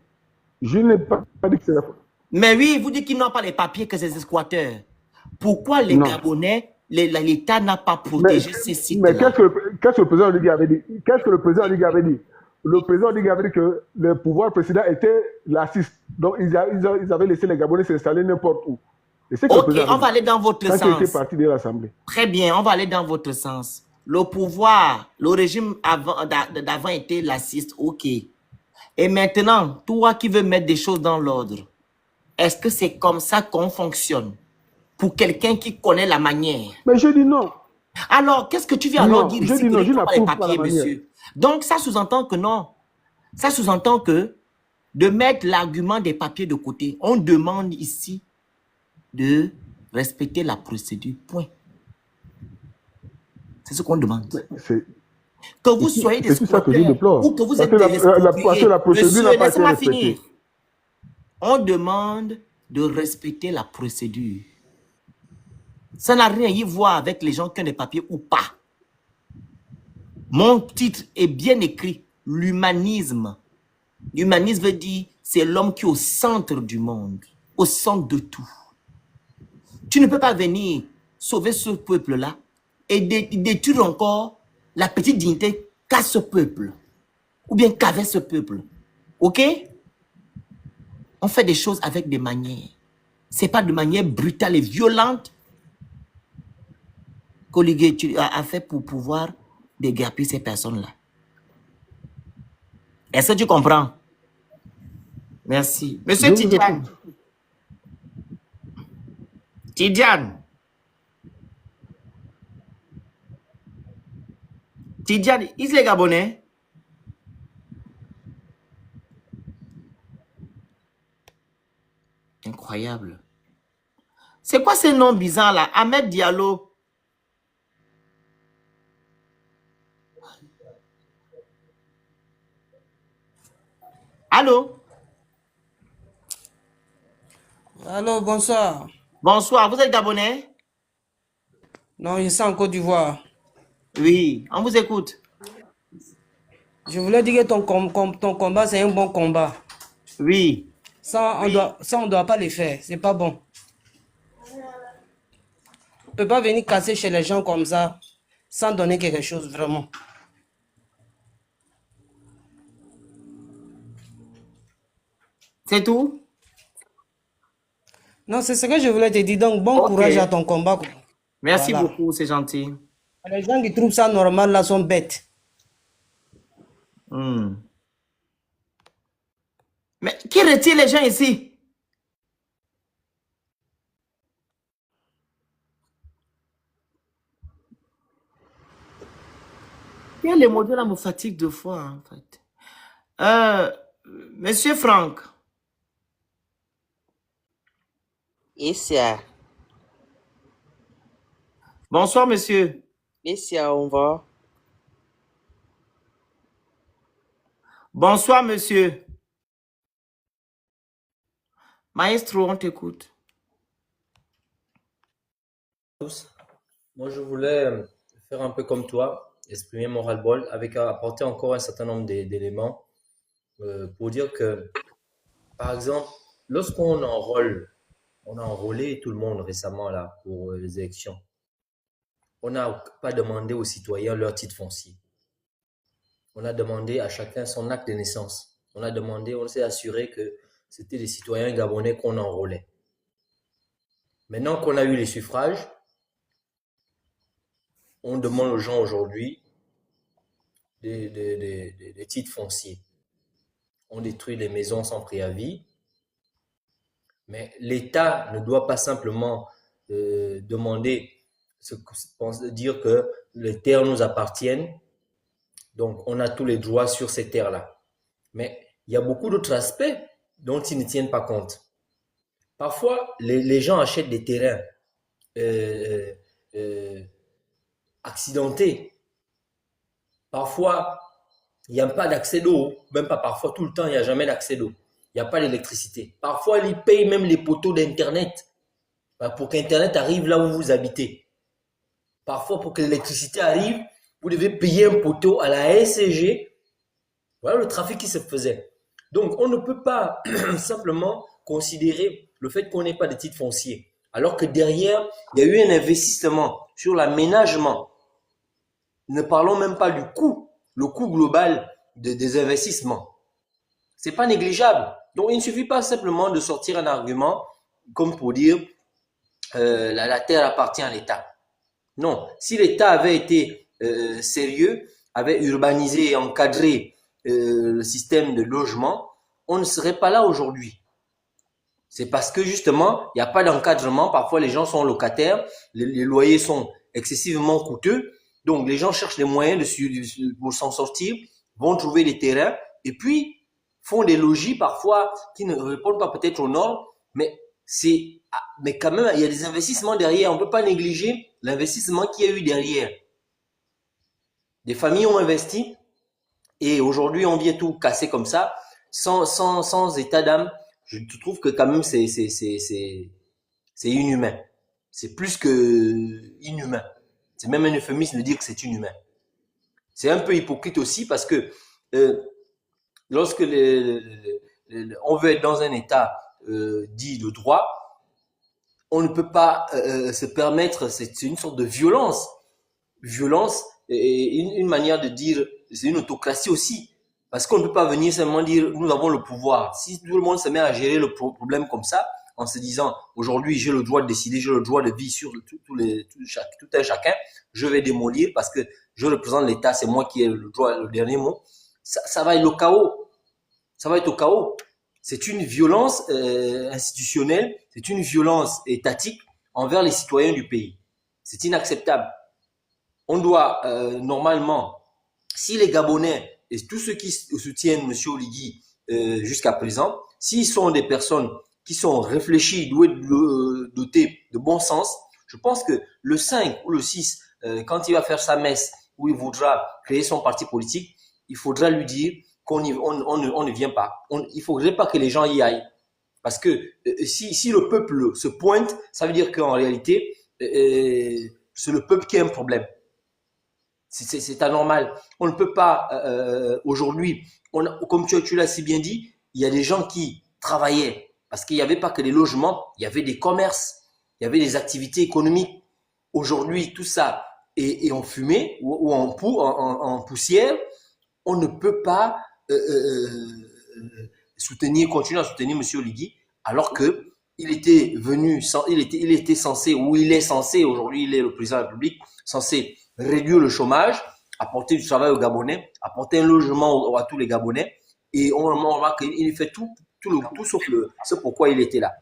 Je n'ai pas dit que c'est la faute. Mais oui, vous dites qu'ils n'ont pas les papiers, que c'est des squatteurs. Pourquoi les Non. Gabonais, l'État n'a pas protégé ces Mais sites-là? qu'est-ce que le président Oligui avait dit? Qu'est-ce que le président Oligui avait dit? Le président Oligui avait dit que le pouvoir précédent était laxiste. Donc, ils avaient laissé les Gabonais s'installer n'importe où. Et c'est que le Ok, président on avait va dit. aller dans votre Quand il était sens. parti de l'Assemblée. Très bien, on va aller dans votre sens. Le pouvoir, le régime d'avant était laxiste, ok. Et maintenant, toi qui veux mettre des choses dans l'ordre, est-ce que c'est comme ça qu'on fonctionne? Pour quelqu'un qui connaît la manière. Mais je dis non. Alors, qu'est-ce que tu viens Non, alors dire je ici dis que non, les je gens n'ont pas les n'approuve pas la papiers, manière. monsieur? Donc, ça sous-entend que non. Ça sous-entend que de mettre l'argument des papiers de côté, on demande ici de respecter la procédure. Point. C'est ce qu'on demande. C'est Que vous soyez des c'est tout ça que je squatteurs déplore. ou que vous Parce êtes que des parce que la procédure Monsieur, n'a pas été laissez-moi respectée. finir. On demande de respecter la procédure. Ça n'a rien à y voir avec les gens qui ont des papiers ou pas. Mon titre est bien écrit. L'humanisme. L'humanisme veut dire c'est l'homme qui est au centre du monde, au centre de tout. Tu ne peux pas venir sauver ce peuple-là et détruire encore la petite dignité qu'a ce peuple, ou bien qu'avait ce peuple. Ok? On fait des choses avec des manières. Ce n'est pas de manière brutale et violente qu'Olivier a fait pour pouvoir déguerpir ces personnes-là. Est-ce que tu comprends? Merci. Monsieur Tidiane. Tidiane. Tidiane, ils les Gabonais? Incroyable. C'est quoi ces noms bizarres là? Ahmed Diallo. Allô? Allô, bonsoir. Bonsoir, vous êtes Gabonais? Non, je suis en Côte d'Ivoire. Oui, on vous écoute. Je voulais dire que ton combat, c'est un bon combat. Oui. Ça, on doit pas le faire. C'est pas bon. On peut pas venir casser chez les gens comme ça, sans donner quelque chose, vraiment. C'est tout? Non, c'est ce que je voulais te dire. Donc, bon courage à ton combat. Merci Voilà. beaucoup, c'est gentil. Les gens qui trouvent ça normal, là, sont bêtes. Mais qui retire les gens ici? Les modèles là me fatiguent deux fois, en fait. Monsieur Franck. Isia, Bonsoir, monsieur. on va. Bonsoir, monsieur. Maestro, on t'écoute. Moi, je voulais faire un peu comme toi, exprimer mon ras-le-bol, avec apporter encore un certain nombre d'éléments pour dire que, par exemple, lorsqu'on enrôle, on a enrôlé tout le monde récemment là pour les élections. On n'a pas demandé aux citoyens leur titre foncier. On a demandé à chacun son acte de naissance. On s'est assuré que c'était les citoyens gabonais qu'on enrôlait. Maintenant qu'on a eu les suffrages, on demande aux gens aujourd'hui des titres fonciers. On détruit les maisons sans préavis. Mais l'État ne doit pas simplement dire que les terres nous appartiennent, donc on a tous les droits sur ces terres-là. Mais il y a beaucoup d'autres aspects dont ils ne tiennent pas compte. Parfois, les gens achètent des terrains accidentés. Parfois, il n'y a pas d'accès d'eau, même pas parfois, tout le temps, il n'y a jamais d'accès d'eau. Il n'y a pas d'électricité. Parfois, ils payent même les poteaux d'Internet pour qu'Internet arrive là où vous habitez. Parfois, pour que l'électricité arrive, vous devez payer un poteau à la SCG. Voilà le trafic qui se faisait. Donc, on ne peut pas simplement considérer le fait qu'on n'ait pas de titre foncier, alors que derrière, il y a eu un investissement sur l'aménagement. Ne parlons même pas du coût, le coût global des investissements. C'est pas négligeable. Donc, il ne suffit pas simplement de sortir un argument comme pour dire la terre appartient à l'État. Non, si l'État avait été sérieux, avait urbanisé et encadré le système de logement, on ne serait pas là aujourd'hui. C'est parce que justement, il n'y a pas d'encadrement. Parfois, les gens sont locataires, les loyers sont excessivement coûteux. Donc, les gens cherchent les moyens pour s'en sortir, vont trouver des terrains et puis font des logis parfois qui ne répondent pas peut-être aux normes, mais quand même, il y a des investissements derrière. On ne peut pas négliger l'investissement qu'il y a eu derrière. Des familles ont investi et aujourd'hui, on vient tout casser comme ça, sans état d'âme. Je trouve que quand même, c'est inhumain. C'est plus que inhumain. C'est même un euphémisme de dire que c'est inhumain. C'est un peu hypocrite aussi parce que lorsque on veut être dans un état dit de droit, on ne peut pas se permettre, c'est une sorte de violence. Violence et une manière de dire, c'est une autocratie aussi. Parce qu'on ne peut pas venir seulement dire, nous avons le pouvoir. Si tout le monde se met à gérer le problème comme ça, en se disant, aujourd'hui, j'ai le droit de décider, j'ai le droit de vivre sur tout un chacun, je vais démolir parce que je représente l'État, c'est moi qui ai le droit, le dernier mot. Ça va être le chaos. Ça va être au chaos. C'est une violence institutionnelle, c'est une violence étatique envers les citoyens du pays. C'est inacceptable. On doit normalement, si les Gabonais et tous ceux qui soutiennent M. Oligui jusqu'à présent, s'ils sont des personnes qui sont réfléchies, dotées de bon sens, je pense que le 5 ou le 6, quand il va faire sa messe, où il voudra créer son parti politique, il faudra lui dire qu'on ne vient pas. Il ne faudrait pas que les gens y aillent. Parce que si le peuple se pointe, ça veut dire qu'en réalité, c'est le peuple qui a un problème. C'est anormal. On ne peut pas, aujourd'hui, comme tu l'as si bien dit, il y a des gens qui travaillaient parce qu'il n'y avait pas que des logements, il y avait des commerces, il y avait des activités économiques. Aujourd'hui, tout ça est en fumée ou en poussière. On ne peut pas continuer à soutenir M. Oligui alors que il était censé, ou il est censé, aujourd'hui il est le président de la République, censé réduire le chômage, apporter du travail aux Gabonais, apporter un logement à tous les Gabonais, et on remarque qu'il fait tout sauf ce pourquoi il était là.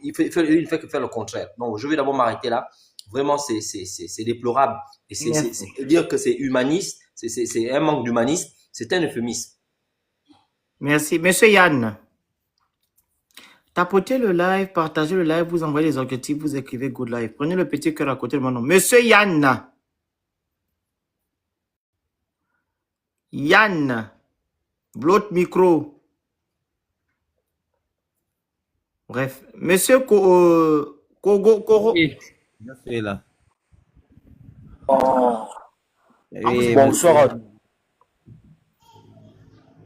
Il fait que faire le contraire. Donc je vais d'abord m'arrêter là. Vraiment, c'est déplorable. Et dire que c'est humaniste, c'est un manque d'humanisme, c'est un euphémisme. Merci. Monsieur Yann, tapotez le live, partagez le live, vous envoyez les objectifs, vous écrivez good live. Prenez le petit cœur à côté de mon nom. Monsieur Yann. Yann. L'autre micro. Bref. Monsieur Koro. Oui, je suis là. Oui, bonsoir.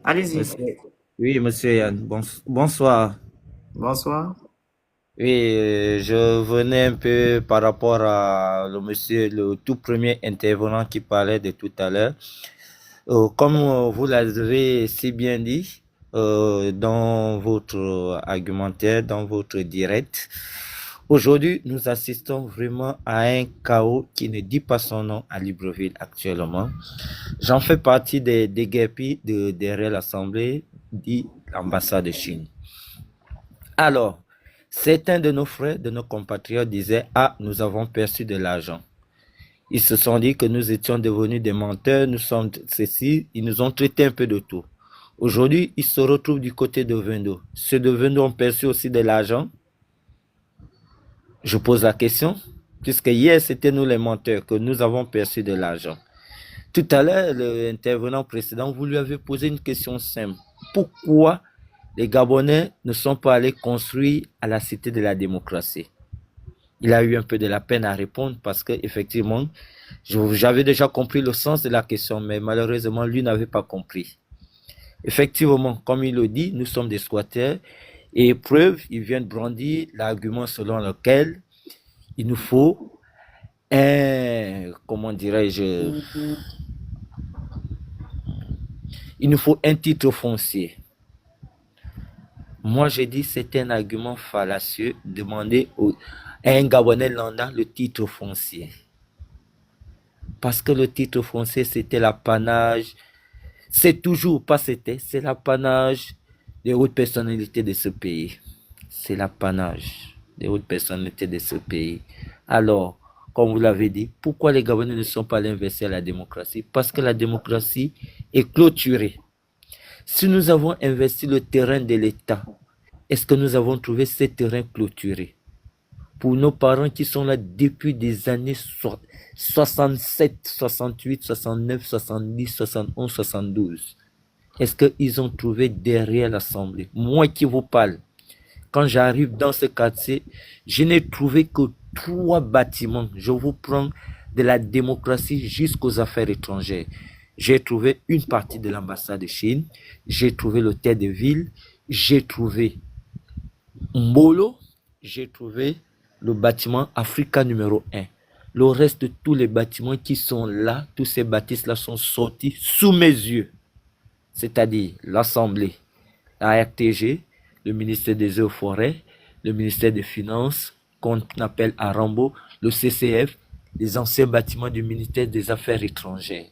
Allez-y. Oui, monsieur Yann. Bonsoir. Bonsoir. Oui, je venais un peu par rapport à le tout premier intervenant qui parlait de tout à l'heure. Comme vous l'avez si bien dit dans votre argumentaire, dans votre direct, aujourd'hui, nous assistons vraiment à un chaos qui ne dit pas son nom à Libreville actuellement. J'en fais partie des guépis derrière l'Assemblée, dit l'ambassade de Chine. Alors, certains de nos frères, de nos compatriotes disaient « Ah, nous avons perçu de l'argent ». Ils se sont dit que nous étions devenus des menteurs, nous sommes ceci, ils nous ont traité un peu de tout. Aujourd'hui, ils se retrouvent du côté de Vendo. Ceux de Vendo ont perçu aussi de l'argent. Je pose la question, puisque hier, c'était nous les menteurs que nous avons perçu de l'argent. Tout à l'heure, l'intervenant précédent, vous lui avez posé une question simple. Pourquoi les Gabonais ne sont pas allés construire à la Cité de la démocratie? Il a eu un peu de la peine à répondre parce que effectivement, j'avais déjà compris le sens de la question, mais malheureusement, lui n'avait pas compris. Effectivement, comme il le dit, nous sommes des squatteurs et preuve, il vient de brandir l'argument selon lequel il nous faut il nous faut un titre foncier. Moi, j'ai dit c'est un argument fallacieux, demander à un Gabonais lambda le titre foncier. Parce que le titre foncier, c'était l'apanage, c'est l'apanage des hautes personnalités de ce pays. C'est l'apanage des hautes personnalités de ce pays. Alors, comme vous l'avez dit, pourquoi les Gabonais ne sont pas allés investir à la démocratie? Parce que la démocratie est clôturée. Si nous avons investi le terrain de l'État, est-ce que nous avons trouvé ce terrain clôturé? Pour nos parents qui sont là depuis des années 67, 68, 69, 70, 71, 72, est-ce qu'ils ont trouvé derrière l'Assemblée? Moi qui vous parle, quand j'arrive dans ce quartier, je n'ai trouvé que 3 bâtiments. Je vous prends de la démocratie jusqu'aux affaires étrangères. J'ai trouvé une partie de l'ambassade de Chine, j'ai trouvé l'hôtel de ville, j'ai trouvé Mbolo, j'ai trouvé le bâtiment Africa numéro 1. Le reste de tous les bâtiments qui sont là, tous ces bâtisses-là sont sortis sous mes yeux. C'est-à-dire l'Assemblée, la RTG, le ministère des Eaux et Forêts, le ministère des Finances, qu'on appelle Arambo, le CCF, les anciens bâtiments du ministère des Affaires étrangères.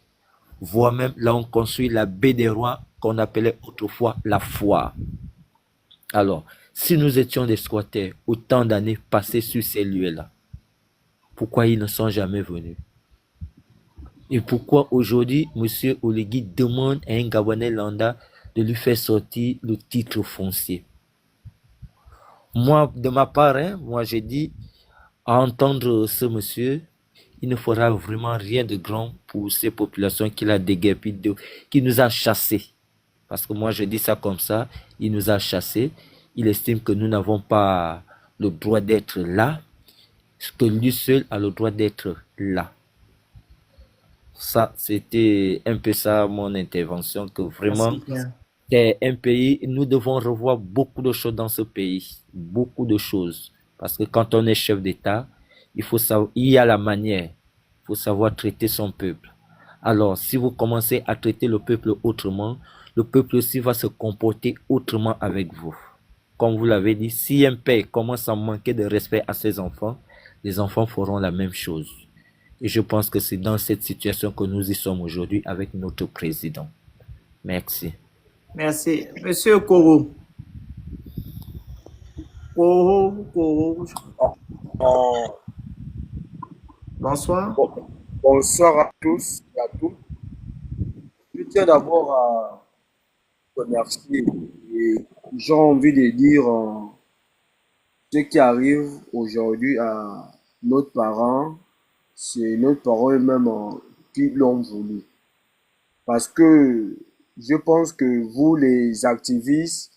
Voire même là on construit la baie des Rois qu'on appelait autrefois la foire. Alors, si nous étions des squatters autant d'années passées sur ces lieux-là, pourquoi ils ne sont jamais venus? Et pourquoi aujourd'hui, M. Oligui demande à un Gabonais lambda de lui faire sortir le titre foncier? Moi, de ma part, moi j'ai dit, à entendre ce monsieur, il ne fera vraiment rien de grand pour ces populations qu'il a déguerpies, qui nous a chassés. Parce que moi je dis ça comme ça, il nous a chassés. Il estime que nous n'avons pas le droit d'être là, que lui seul a le droit d'être là. Ça, c'était un peu ça mon intervention, que vraiment, c'est un pays, nous devons revoir beaucoup de choses dans ce pays, beaucoup de choses. Parce que quand on est chef d'État, il faut savoir, il y a la manière, il faut savoir traiter son peuple. Alors, si vous commencez à traiter le peuple autrement, le peuple aussi va se comporter autrement avec vous. Comme vous l'avez dit, si un père commence à manquer de respect à ses enfants, les enfants feront la même chose. Et je pense que c'est dans cette situation que nous y sommes aujourd'hui avec notre président. Merci. Merci. Monsieur Koro. Koro. Bonsoir. Bonsoir à tous et à toutes. Je tiens d'abord à remercier et j'ai envie de dire ce qui arrive aujourd'hui à notre parent, c'est notre parents eux-mêmes qui l'ont voulu. Parce que je pense que vous, les activistes,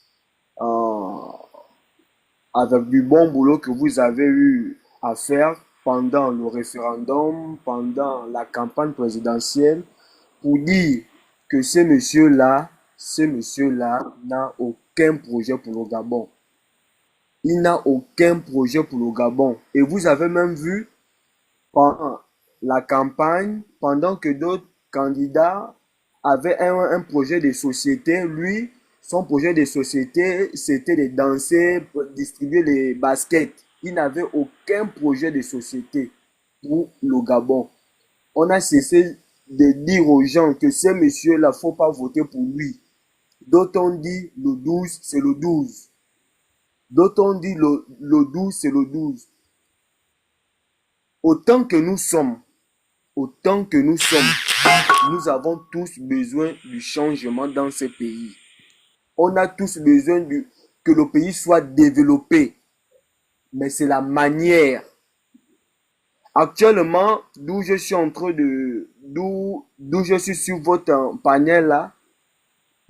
avec du bon boulot que vous avez eu à faire pendant le référendum, pendant la campagne présidentielle, pour dire que ce monsieur-là n'a aucun projet pour le Gabon. Il n'a aucun projet pour le Gabon. Et vous avez même vu, pendant la campagne, pendant que d'autres candidats avaient un projet de société, lui, son projet de société, c'était de danser, distribuer les baskets. Il n'avait aucun projet de société pour le Gabon. On a cessé de dire aux gens que ce monsieur-là, il ne faut pas voter pour lui. D'autres ont dit le 12, c'est le 12. D'autres ont dit le 12, c'est le 12. Autant que nous sommes, nous avons tous besoin du changement dans ce pays. On a tous besoin que le pays soit développé. Mais c'est la manière. Actuellement, d'où je suis sur votre panel là,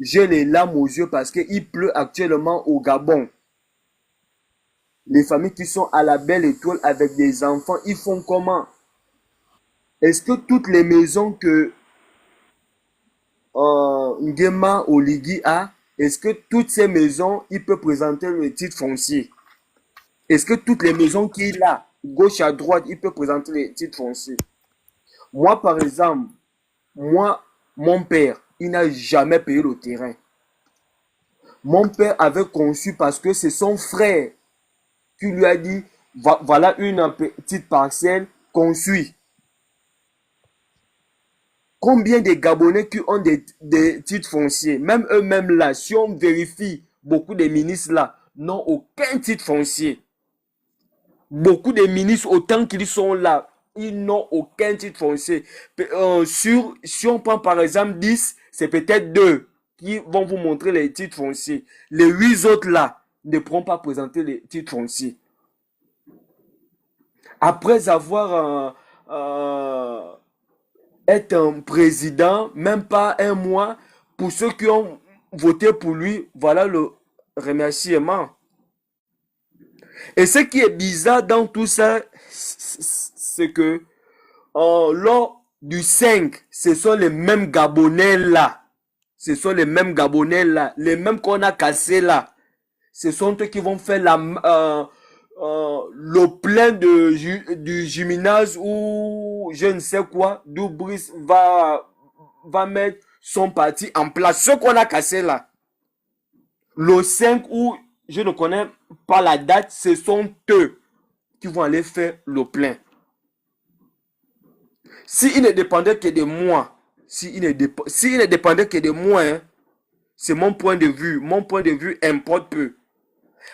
j'ai les larmes aux yeux parce qu'il pleut actuellement au Gabon. Les familles qui sont à la belle étoile avec des enfants, ils font comment? Est-ce que toutes les maisons que Nguema Oligui a, est-ce que toutes ces maisons, il peut présenter le titre foncier? Est-ce que toutes les maisons qu'il a, gauche à droite, il peut présenter les titres fonciers? Moi, par exemple, mon père, il n'a jamais payé le terrain. Mon père avait conçu parce que c'est son frère qui lui a dit, voilà une petite parcelle, construit. Combien de Gabonais qui ont des titres fonciers, même eux-mêmes là, si on vérifie, beaucoup de ministres là n'ont aucun titre foncier. Beaucoup de ministres, autant qu'ils sont là, ils n'ont aucun titre foncier. Si on prend par exemple 10, c'est peut-être 2 qui vont vous montrer les titres fonciers. Les 8 autres là ne pourront pas présenter les titres fonciers. Après avoir être un président, même pas un mois, pour ceux qui ont voté pour lui, voilà le remerciement. Et ce qui est bizarre dans tout ça, c'est que lors du 5, ce sont les mêmes Gabonais là. Ce sont les mêmes Gabonais là. Les mêmes qu'on a cassés là. Ce sont eux qui vont faire le plein du gymnase ou je ne sais quoi, d'où Brice va mettre son parti en place. Ce qu'on a cassé là. Le 5 ou je ne connais pas la date, ce sont eux qui vont aller faire le plein. S'il ne dépendait que de moi, s'il ne dépendait que de moi, hein, c'est mon point de vue. Mon point de vue importe peu.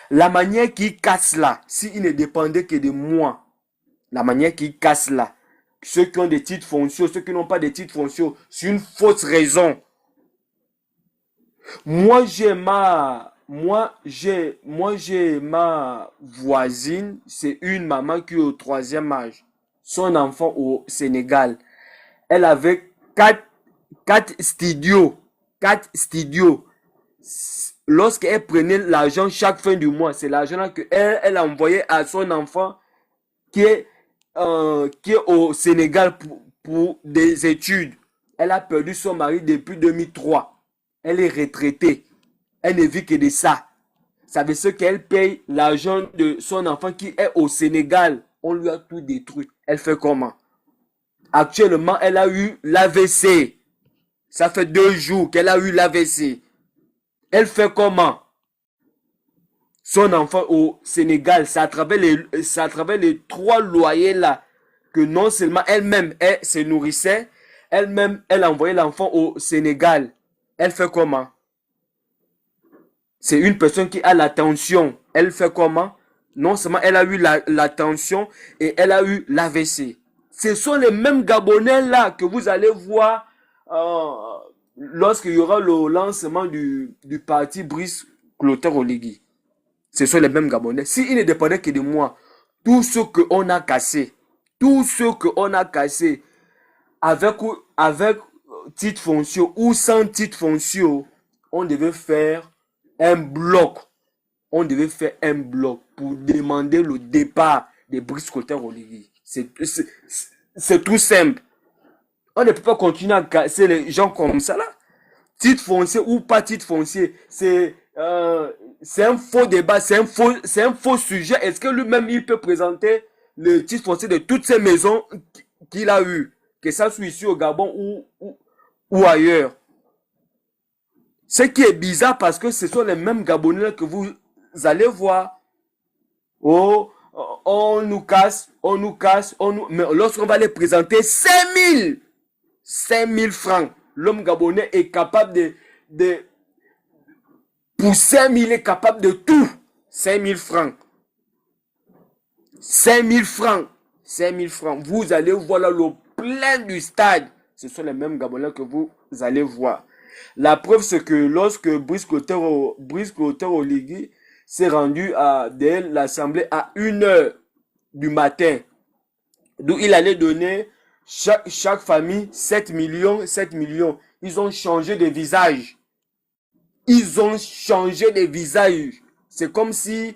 La manière qui casse là, s'il ne dépendait que de moi, la manière qui casse là, ceux qui ont des titres fonciaux, ceux qui n'ont pas de titres fonciaux, c'est une fausse raison. Moi, j'ai ma voisine, c'est une maman qui est au 3e âge. Son enfant au Sénégal. Elle avait 4 studios. 4 studios. Lorsqu'elle prenait l'argent chaque fin du mois, c'est l'argent qu'elle envoyait à son enfant qui est au Sénégal pour des études. Elle a perdu son mari depuis 2003. Elle est retraitée. Elle ne vit que de ça. Ça veut dire qu'elle paye l'argent de son enfant qui est au Sénégal. On lui a tout détruit. Elle fait comment? Actuellement, elle a eu l'AVC. Ça fait 2 jours qu'elle a eu l'AVC. Elle fait comment? Son enfant au Sénégal, c'est à travers les 3 loyers là que non seulement elle-même, elle se nourrissait, elle-même, elle envoyait l'enfant au Sénégal. Elle fait comment? C'est une personne qui a la tension. Elle fait comment? Non seulement elle a eu la tension et elle a eu l'AVC. Ce sont les mêmes Gabonais là que vous allez voir lorsqu'il y aura le lancement du parti Brice Clotaire Oligui. Ce sont les mêmes Gabonais. S'ils ne dépendaient que de moi, tout ce qu'on a cassé, avec titre foncier ou sans titre foncier, on devait faire un bloc. On devait faire un bloc pour demander le départ de Brice Clotaire Oligui. C'est tout simple. On ne peut pas continuer à casser les gens comme ça là. Titre foncier ou pas titre foncier, c'est un faux débat, c'est un faux sujet. Est-ce que lui-même il peut présenter le titre foncier de toutes ces maisons qu'il a eues, que ça soit ici au Gabon ou ailleurs? Ce qui est bizarre parce que ce sont les mêmes Gabonais que vous allez voir. Oh, on nous casse, mais lorsqu'on va les présenter 5 000 francs, l'homme gabonais est capable pour 5 000, il est capable de tout. 5 000 francs. 5 000 francs. 5 000 francs. Vous allez voir là le plein du stade. Ce sont les mêmes Gabonais que vous allez voir. La preuve, c'est que lorsque Brice Clotaire Oligui s'est rendu à l'Assemblée à 1h du matin, d'où il allait donner chaque famille 7 millions. Ils ont changé de visage. C'est comme si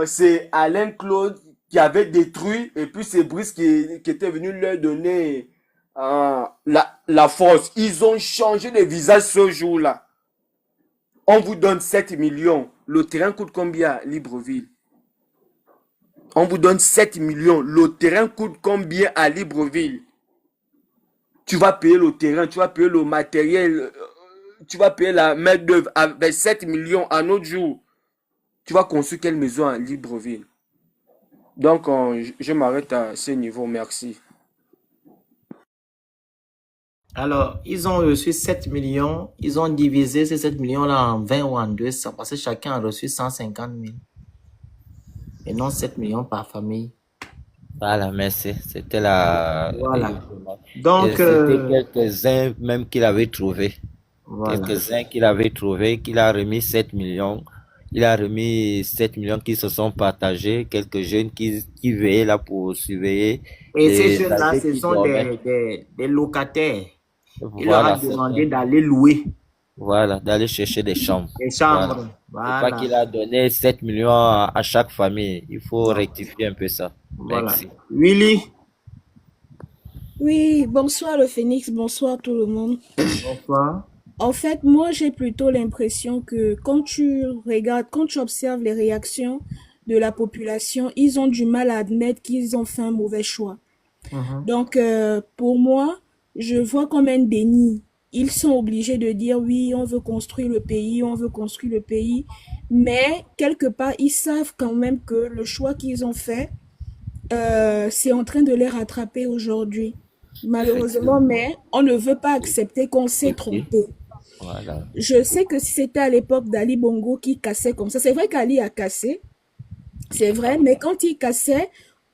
c'est Alain Claude qui avait détruit et puis c'est Brice qui était venu leur donner la force. Ils ont changé de visage ce jour-là. On vous donne 7 millions. Le terrain coûte combien à Libreville? On vous donne 7 millions. Le terrain coûte combien à Libreville? Tu vas payer le terrain, tu vas payer le matériel, tu vas payer la main-d'œuvre avec 7 millions à notre jour. Tu vas construire quelle maison à Libreville? Donc, je m'arrête à ce niveau. Merci. Alors, ils ont reçu 7 millions. Ils ont divisé ces 7 millions-là en 20 ou en 200 parce que chacun a reçu 150 000. Et non 7 millions par famille. Voilà, merci. C'était la... Voilà. Donc, c'était quelques-uns même qu'il avait trouvé. Voilà. Quelques-uns qu'il avait trouvé, qu'il a remis 7 millions. Il a remis 7 millions qui se sont partagés. Quelques jeunes qui veillaient là pour surveiller. Et ces jeunes-là, ce sont des locataires. Il leur a demandé d'aller louer. Voilà, d'aller chercher des chambres. Des chambres. Voilà. Pas qu'il a donné 7 millions à chaque famille. Il faut rectifier un peu ça. Voilà. Merci. Willy? Oui, bonsoir le Phénix, bonsoir tout le monde. Bonsoir. En fait, moi j'ai plutôt l'impression que quand tu regardes, quand tu observes les réactions de la population, ils ont du mal à admettre qu'ils ont fait un mauvais choix. Mhm. Donc pour moi, je vois comme un déni. Ils sont obligés de dire oui, on veut construire le pays, on veut construire le pays, mais quelque part, ils savent quand même que le choix qu'ils ont fait, c'est en train de les rattraper aujourd'hui, malheureusement, Effectivement. mais on ne veut pas accepter qu'on s'est Ok. trompé. Voilà. Je sais que si c'était à l'époque d'Ali Bongo qui cassait comme ça, c'est vrai qu'Ali a cassé, c'est vrai, mais quand il cassait,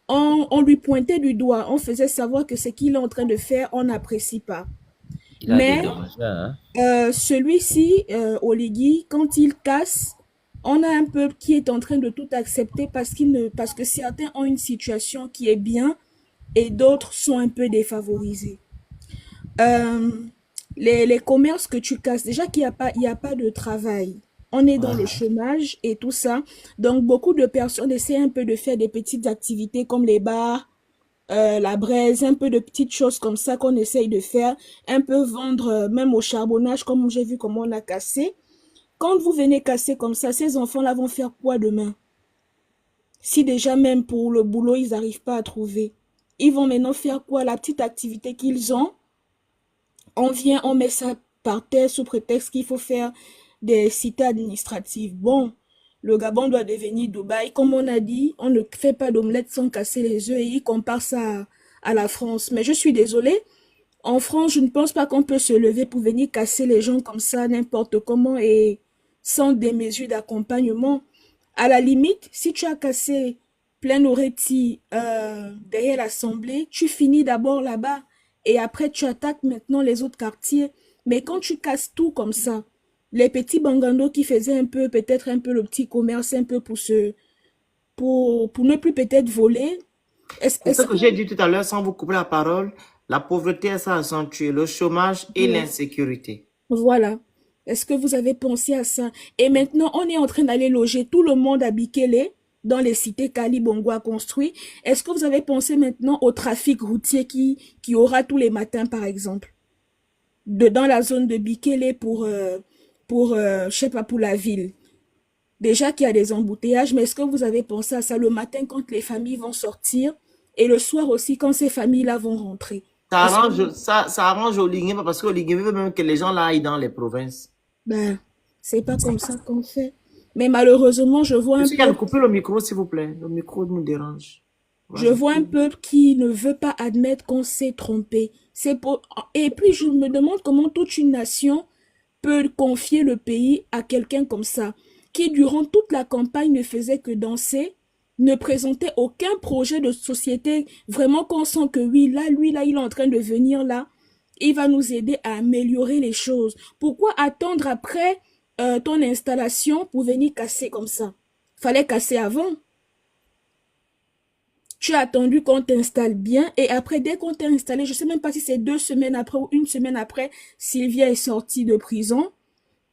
on lui pointait du doigt, on faisait savoir que ce qu'il est en train de faire, on n'apprécie pas. Il a Mais dédommagé, hein? celui-ci, Oligui, quand il casse, on a un peuple qui est en train de tout accepter parce que certains ont une situation qui est bien et d'autres sont un peu défavorisés. Euh, les commerces que tu casses, déjà qu'il y a pas de travail. On est dans le Voilà. chômage et tout ça. Donc, beaucoup de personnes essaient un peu de faire des petites activités comme les bars, la braise, un peu de petites choses comme ça qu'on essaye de faire. Un peu vendre, même au charbonnage, comme j'ai vu comment on a cassé. Quand vous venez casser comme ça, ces enfants-là vont faire quoi demain? Si déjà même pour le boulot, ils n'arrivent pas à trouver. Ils vont maintenant faire quoi? La petite activité qu'ils ont, on vient, on met ça par terre sous prétexte qu'il faut faire des cités administratives. Bon, le Gabon doit devenir Dubaï. Comme on a dit, on ne fait pas d'omelette sans casser les œufs et ils comparent ça à la France. Mais je suis désolée, en France, je ne pense pas qu'on peut se lever pour venir casser les gens comme ça, n'importe comment et sans des mesures d'accompagnement. À la limite, si tu as cassé plein Oretti derrière l'Assemblée, tu finis d'abord là-bas et après tu attaques maintenant les autres quartiers. Mais quand tu casses tout comme ça, les petits bangandos qui faisaient un peu, peut-être un peu le petit commerce, un peu pour ne plus peut-être voler, C'est ce est-ce que que, j'ai dit tout à l'heure sans vous couper la parole. La pauvreté, elle s'est accentuée, le chômage et voilà. l'insécurité. Voilà. Est-ce que vous avez pensé à ça? Et maintenant, on est en train d'aller loger tout le monde à Bikele, dans les cités qu'Ali Bongo a construit. Est-ce que vous avez pensé maintenant au trafic routier qui aura tous les matins, par exemple, dans la zone de Bikele je sais pas, pour la ville? Déjà qu'il y a des embouteillages, mais est-ce que vous avez pensé à ça le matin quand les familles vont sortir et le soir aussi quand ces familles-là vont rentrer? Est-ce que, Ça arrange au Liguimé parce qu'au Liguimé veut même que les gens là aillent dans les provinces. ben, c'est pas comme ça qu'on fait. Mais malheureusement, Monsieur Yann, coupez le micro, s'il vous plaît. Le micro nous dérange. je Voilà. vois un peuple qui ne veut pas admettre qu'on s'est trompé. Et puis, je me demande comment toute une nation peut confier le pays à quelqu'un comme ça, qui durant toute la campagne ne faisait que danser, ne présentait aucun projet de société, vraiment qu'on sent que oui, là, lui, là, il est en train de venir là, il va nous aider à améliorer les choses. Pourquoi attendre après ton installation pour venir casser comme ça? Fallait casser avant. Tu as attendu qu'on t'installe bien et après, dès qu'on t'a installé, je sais même pas si c'est 2 semaines après ou une semaine après, Sylvia est sortie de prison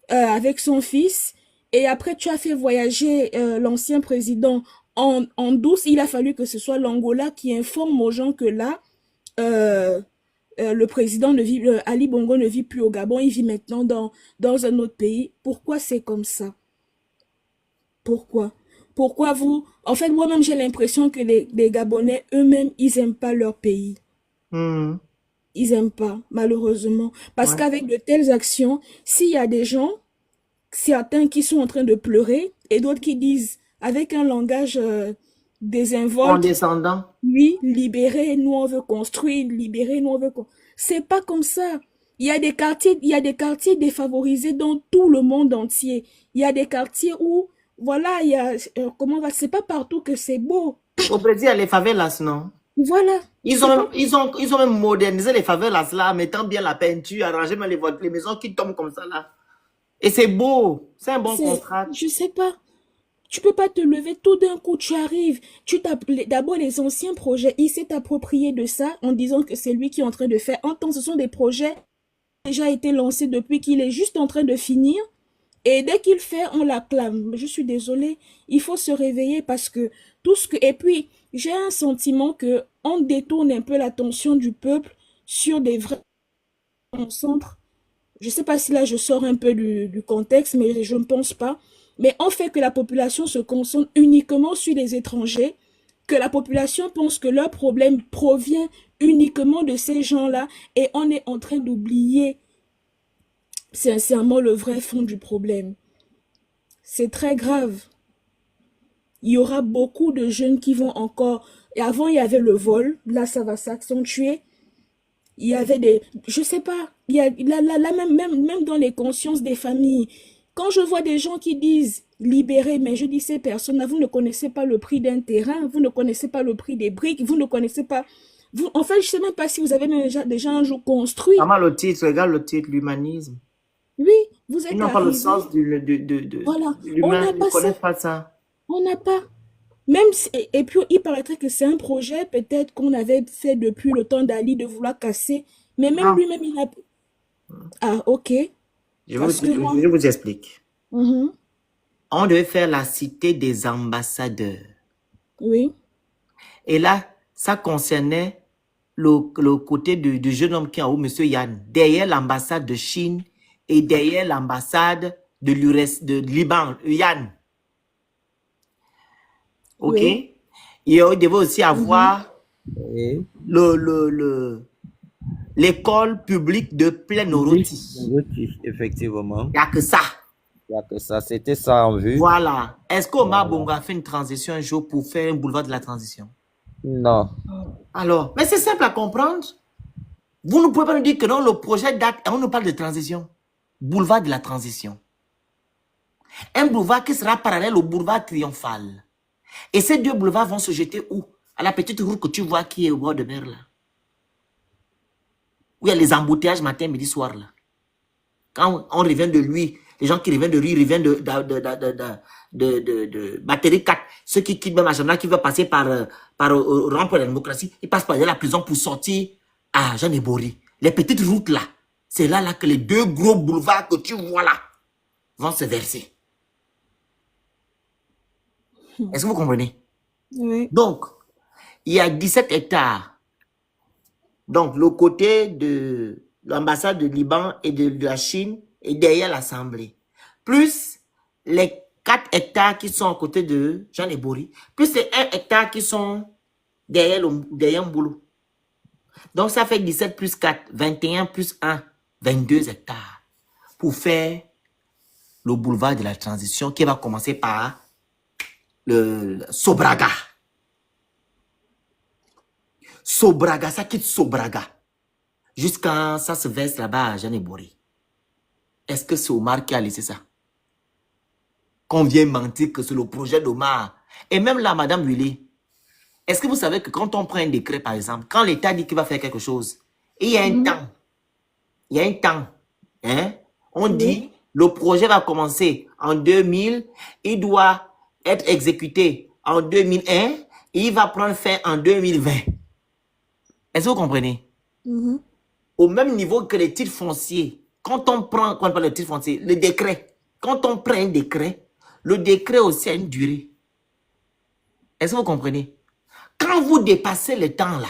avec son fils. Et après, tu as fait voyager l'ancien président en douce. Il a fallu que ce soit l'Angola qui informe aux gens que là, euh, le président ne vit, Ali Bongo ne vit plus au Gabon, il vit maintenant dans un autre pays. Pourquoi c'est comme ça? Pourquoi? Pourquoi vous... En fait, moi-même, j'ai l'impression que les Gabonais eux-mêmes, ils aiment pas leur pays. Mhm. Ils aiment pas, malheureusement. Parce Ouais. qu'avec de telles actions, s'il y a des gens, certains qui sont en train de pleurer et d'autres qui disent avec un langage désinvolte, Condescendant. oui, libérez, nous on veut construire, libérez, nous on veut... C'est pas comme ça. Il y a des quartiers défavorisés dans tout le monde entier. Il y a des quartiers où, voilà, il y a, comment on va, c'est pas partout que c'est beau. Au Brésil, il y a les favelas, non? Voilà. Ils C'est ont, pas, ils ont même modernisé les favelas là, en mettant bien la peinture, arrangé même les maisons qui tombent comme ça là. Et c'est beau. C'est un bon contrat. je sais pas. Tu peux pas te lever tout d'un coup, tu arrives. D'abord les anciens projets, il s'est approprié de ça en disant que c'est lui qui est en train de faire. En temps, ce sont des projets qui ont déjà été lancés depuis qu'il est juste en train de finir. Et dès qu'il fait, on l'acclame. Je suis désolée, il faut se réveiller parce que tout ce que... Et puis, j'ai un sentiment que on détourne un peu l'attention du peuple sur des vrais centres. Je ne sais pas si là je sors un peu du contexte, mais je ne pense pas. Mais on fait que la population se concentre uniquement sur les étrangers, que la population pense que leur problème provient uniquement de ces gens-là, et on est en train d'oublier sincèrement le vrai fond du problème. C'est très grave. Il y aura beaucoup de jeunes qui vont encore... Et avant, il y avait le vol. Là, ça va s'accentuer. Il y avait des... Je sais pas. Il y a, là, même dans les consciences des familles. Quand je vois des gens qui disent libérer, mais je dis ces personnes-là, vous ne connaissez pas le prix d'un terrain, vous ne connaissez pas le prix des briques, vous ne connaissez pas... Vous, en fait, je ne sais même pas si vous avez déjà un jour construit. Maman, le titre, regarde le titre, l'humanisme. Oui, vous êtes Ils n'ont pas le arrivé. sens Voilà, de on l'humain, n'a ils ne pas ça. connaissent pas ça. On n'a pas. Même si, et puis, il paraîtrait que c'est un projet peut-être qu'on avait fait depuis le temps d'Ali de vouloir casser. Mais même Non, lui-même, il a... Ah, ok. Parce que moi... je vous explique. Mhm. On devait faire la cité des ambassadeurs. Oui, Et là, ça concernait le côté du jeune homme qui est en haut, M. Yann, derrière l'ambassade de Chine et derrière l'ambassade de Liban, Yann. OK? oui. Et on devait aussi Mhm. avoir Et l'école publique de Plein-Oroti. effectivement, Il n'y a que ça. il n'y a que ça. C'était ça en vue. Voilà. Est-ce qu'Omar Voilà. Bongo a fait une transition un jour pour faire un boulevard de la transition? Non. Alors, mais c'est simple à comprendre. Vous ne pouvez pas nous dire que non, le projet date, et on nous parle de transition. Boulevard de la transition. Un boulevard qui sera parallèle au boulevard triomphal. Et ces deux boulevards vont se jeter où? À la petite route que tu vois qui est au bord de mer là. Où il y a les embouteillages matin, midi, soir là. Quand on revient de lui, les gens qui reviennent de lui, reviennent de Batterie 4. Ceux qui quittent même Agenda, qui veulent passer par Rang pour la démocratie, ils passent par la prison pour sortir à Jean Ebori. Les petites routes là, c'est là que les deux gros boulevards que tu vois là vont se verser. Est-ce que vous comprenez? Oui. Donc, il y a 17 hectares. Donc, le côté de l'ambassade de Liban et de la Chine est derrière l'Assemblée. Plus les 4 hectares qui sont à côté de Jean Ebori. Plus les 1 hectare qui sont derrière Mboulou. Donc, ça fait 17 plus 4, 21 plus 1, 22 hectares. Pour faire le boulevard de la transition qui va commencer par le Sobraga. Sobraga, ça quitte Sobraga. Jusqu'à ça se verse là-bas à Jean Ebori. Est-ce que c'est Omar qui a laissé ça? Qu'on vient mentir que c'est le projet d'Omar. Et même là, Madame Willy, est-ce que vous savez que quand on prend un décret, par exemple, quand l'État dit qu'il va faire quelque chose, et il y a un temps, hein, on dit, le projet va commencer en 2000, il doit être exécuté en 2001, et il va prendre fin en 2020. Est-ce que vous comprenez? Mhm. Au même niveau que les titres fonciers, quand on parle de titres fonciers, le décret, quand on prend un décret, le décret aussi a une durée. Est-ce que vous comprenez? Quand vous dépassez le temps là,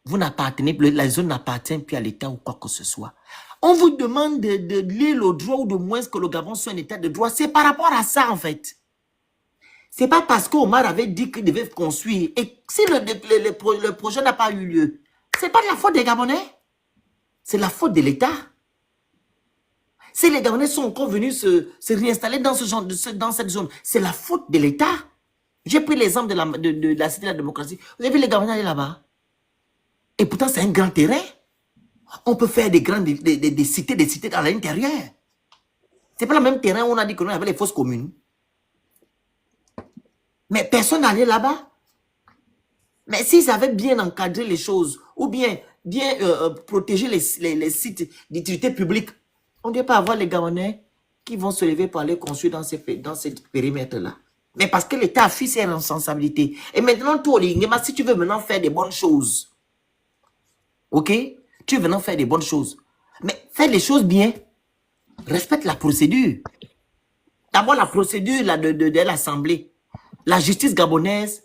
vous n'appartenez plus, la zone n'appartient plus à l'État ou quoi que ce soit. On vous demande de lire le droit ou de moins que le Gabon soit un État de droit. C'est par rapport à ça en fait. C'est pas parce qu'Omar avait dit qu'il devait construire. Et si le projet n'a pas eu lieu, c'est pas de la faute des Gabonais. C'est la faute de l'État. Si les Gabonais sont encore venus se réinstaller dans cette zone, c'est la faute de l'État. J'ai pris l'exemple de la cité de la démocratie. Vous avez vu les Gabonais aller là-bas? Et pourtant, c'est un grand terrain. On peut faire des cités dans l'intérieur. C'est pas le même terrain où on a dit qu'on avait les fausses communes. Mais personne n'allait là-bas. Mais s'ils avaient bien encadré les choses, ou bien protéger les sites d'utilité publique, on ne doit pas avoir les Gabonais qui vont se lever pour aller construire dans ces périmètres-là. Mais parce que l'État a fui ses responsabilités. Et maintenant, toi, si tu veux maintenant faire des bonnes choses, ok? Tu veux maintenant faire des bonnes choses. Mais fais les choses bien. Respecte la procédure. D'abord, la procédure de l'Assemblée. La justice gabonaise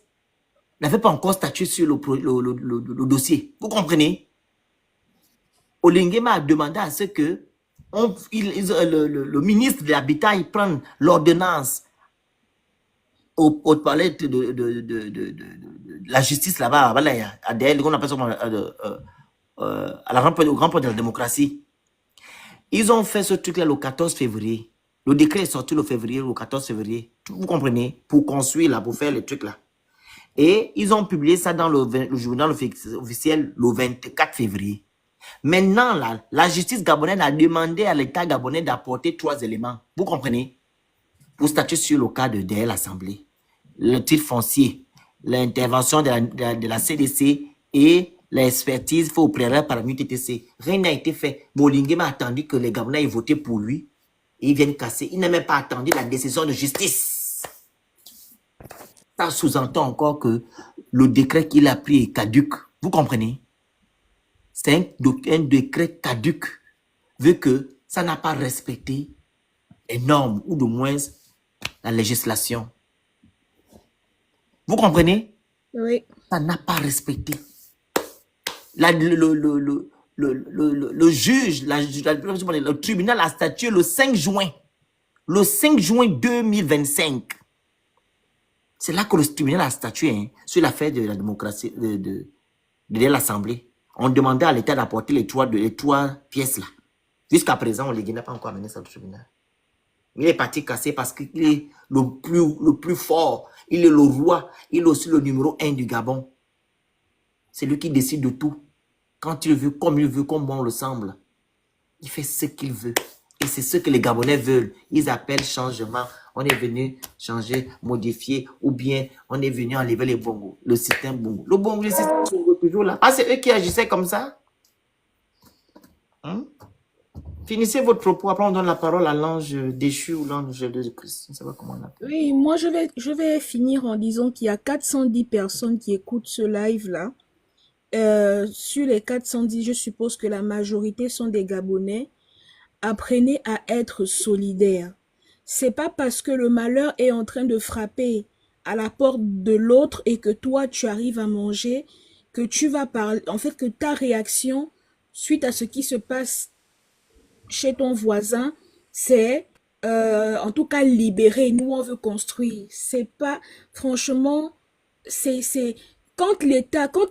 n'avait pas encore statué sur le dossier. Vous comprenez? Olinguema a demandé à ce que le ministre de l'Habitat prenne l'ordonnance au palais de la justice là-bas, à DL, qu'on appelle ça au grand point de la démocratie. Ils ont fait ce truc-là le 14 février. Le décret est sorti le 14 février. Vous comprenez? Pour construire là, pour faire les trucs là. Et ils ont publié ça dans le journal officiel le 24 février. Maintenant, là, la justice gabonaise a demandé à l'État gabonais d'apporter 3 éléments. Vous comprenez? Pour statuer sur le cas de DL Assemblée. Le titre foncier, l'intervention de la CDC et l'expertise faite au préalable par la MUTTC. Rien n'a été fait. Bolingema a attendu que les Gabonais aient voté pour lui. Et ils viennent casser. Il n'a même pas attendu la décision de justice. Ça sous-entend encore que le décret qu'il a pris est caduc. Vous comprenez? C'est un décret caduc. Vu que ça n'a pas respecté les normes ou de moins la législation. Vous comprenez? Oui. Ça n'a pas respecté. Le juge, le tribunal a statué le 5 juin. Le 5 juin 2025. C'est là que le tribunal a statué hein, sur l'affaire de la démocratie de l'Assemblée. On demandait à l'État d'apporter les trois pièces là. Jusqu'à présent, on n'a pas encore amené ça au tribunal. Il est parti casser parce qu'il est le plus fort. Il est le roi. Il est aussi le numéro 1 du Gabon. C'est lui qui décide de tout. Quand il veut, comme bon on le semble. Il fait ce qu'il veut. Et c'est ce que les Gabonais veulent. Ils appellent changement. On est venu changer, modifier, ou bien on est venu enlever les bongos. Le système bongo. Le bongo, le système bongo, toujours là. Ah, c'est eux qui agissaient comme ça? Hein? Finissez votre propos, après on donne la parole à l'ange déchu ou l'ange de Christ. Je ne sais pas comment on l'appelle. Oui, moi je vais finir en disant qu'il y a 410 personnes qui écoutent ce live-là. Sur les 410, je suppose que la majorité sont des Gabonais. Apprenez à être solidaires. C'est pas parce que le malheur est en train de frapper à la porte de l'autre et que toi tu arrives à manger que tu vas parler. En fait, que ta réaction suite à ce qui se passe chez ton voisin, c'est en tout cas libérer. Nous, on veut construire. C'est pas, franchement, c'est quand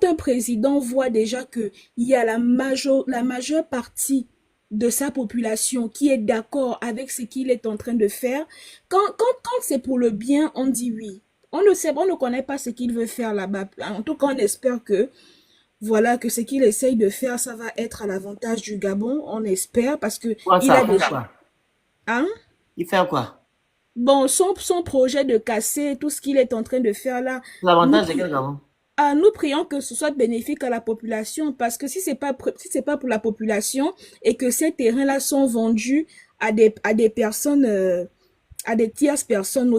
un président voit déjà que il y a la majeure partie de sa population qui est d'accord avec ce qu'il est en train de faire, quand c'est pour le bien, on dit oui. On ne connaît pas ce qu'il veut faire là-bas. En tout cas, on espère que voilà, que ce qu'il essaye de faire, ça va être à l'avantage du Gabon, on espère, parce que il a déjà... Quoi? Hein? Il fait quoi? Bon, son projet de casser, tout ce qu'il est en train de faire là... L'avantage de quel Gabon? Nous prions que ce soit bénéfique à la population, parce que si c'est pas pour la population et que ces terrains-là sont vendus à des personnes, à des tierces personnes,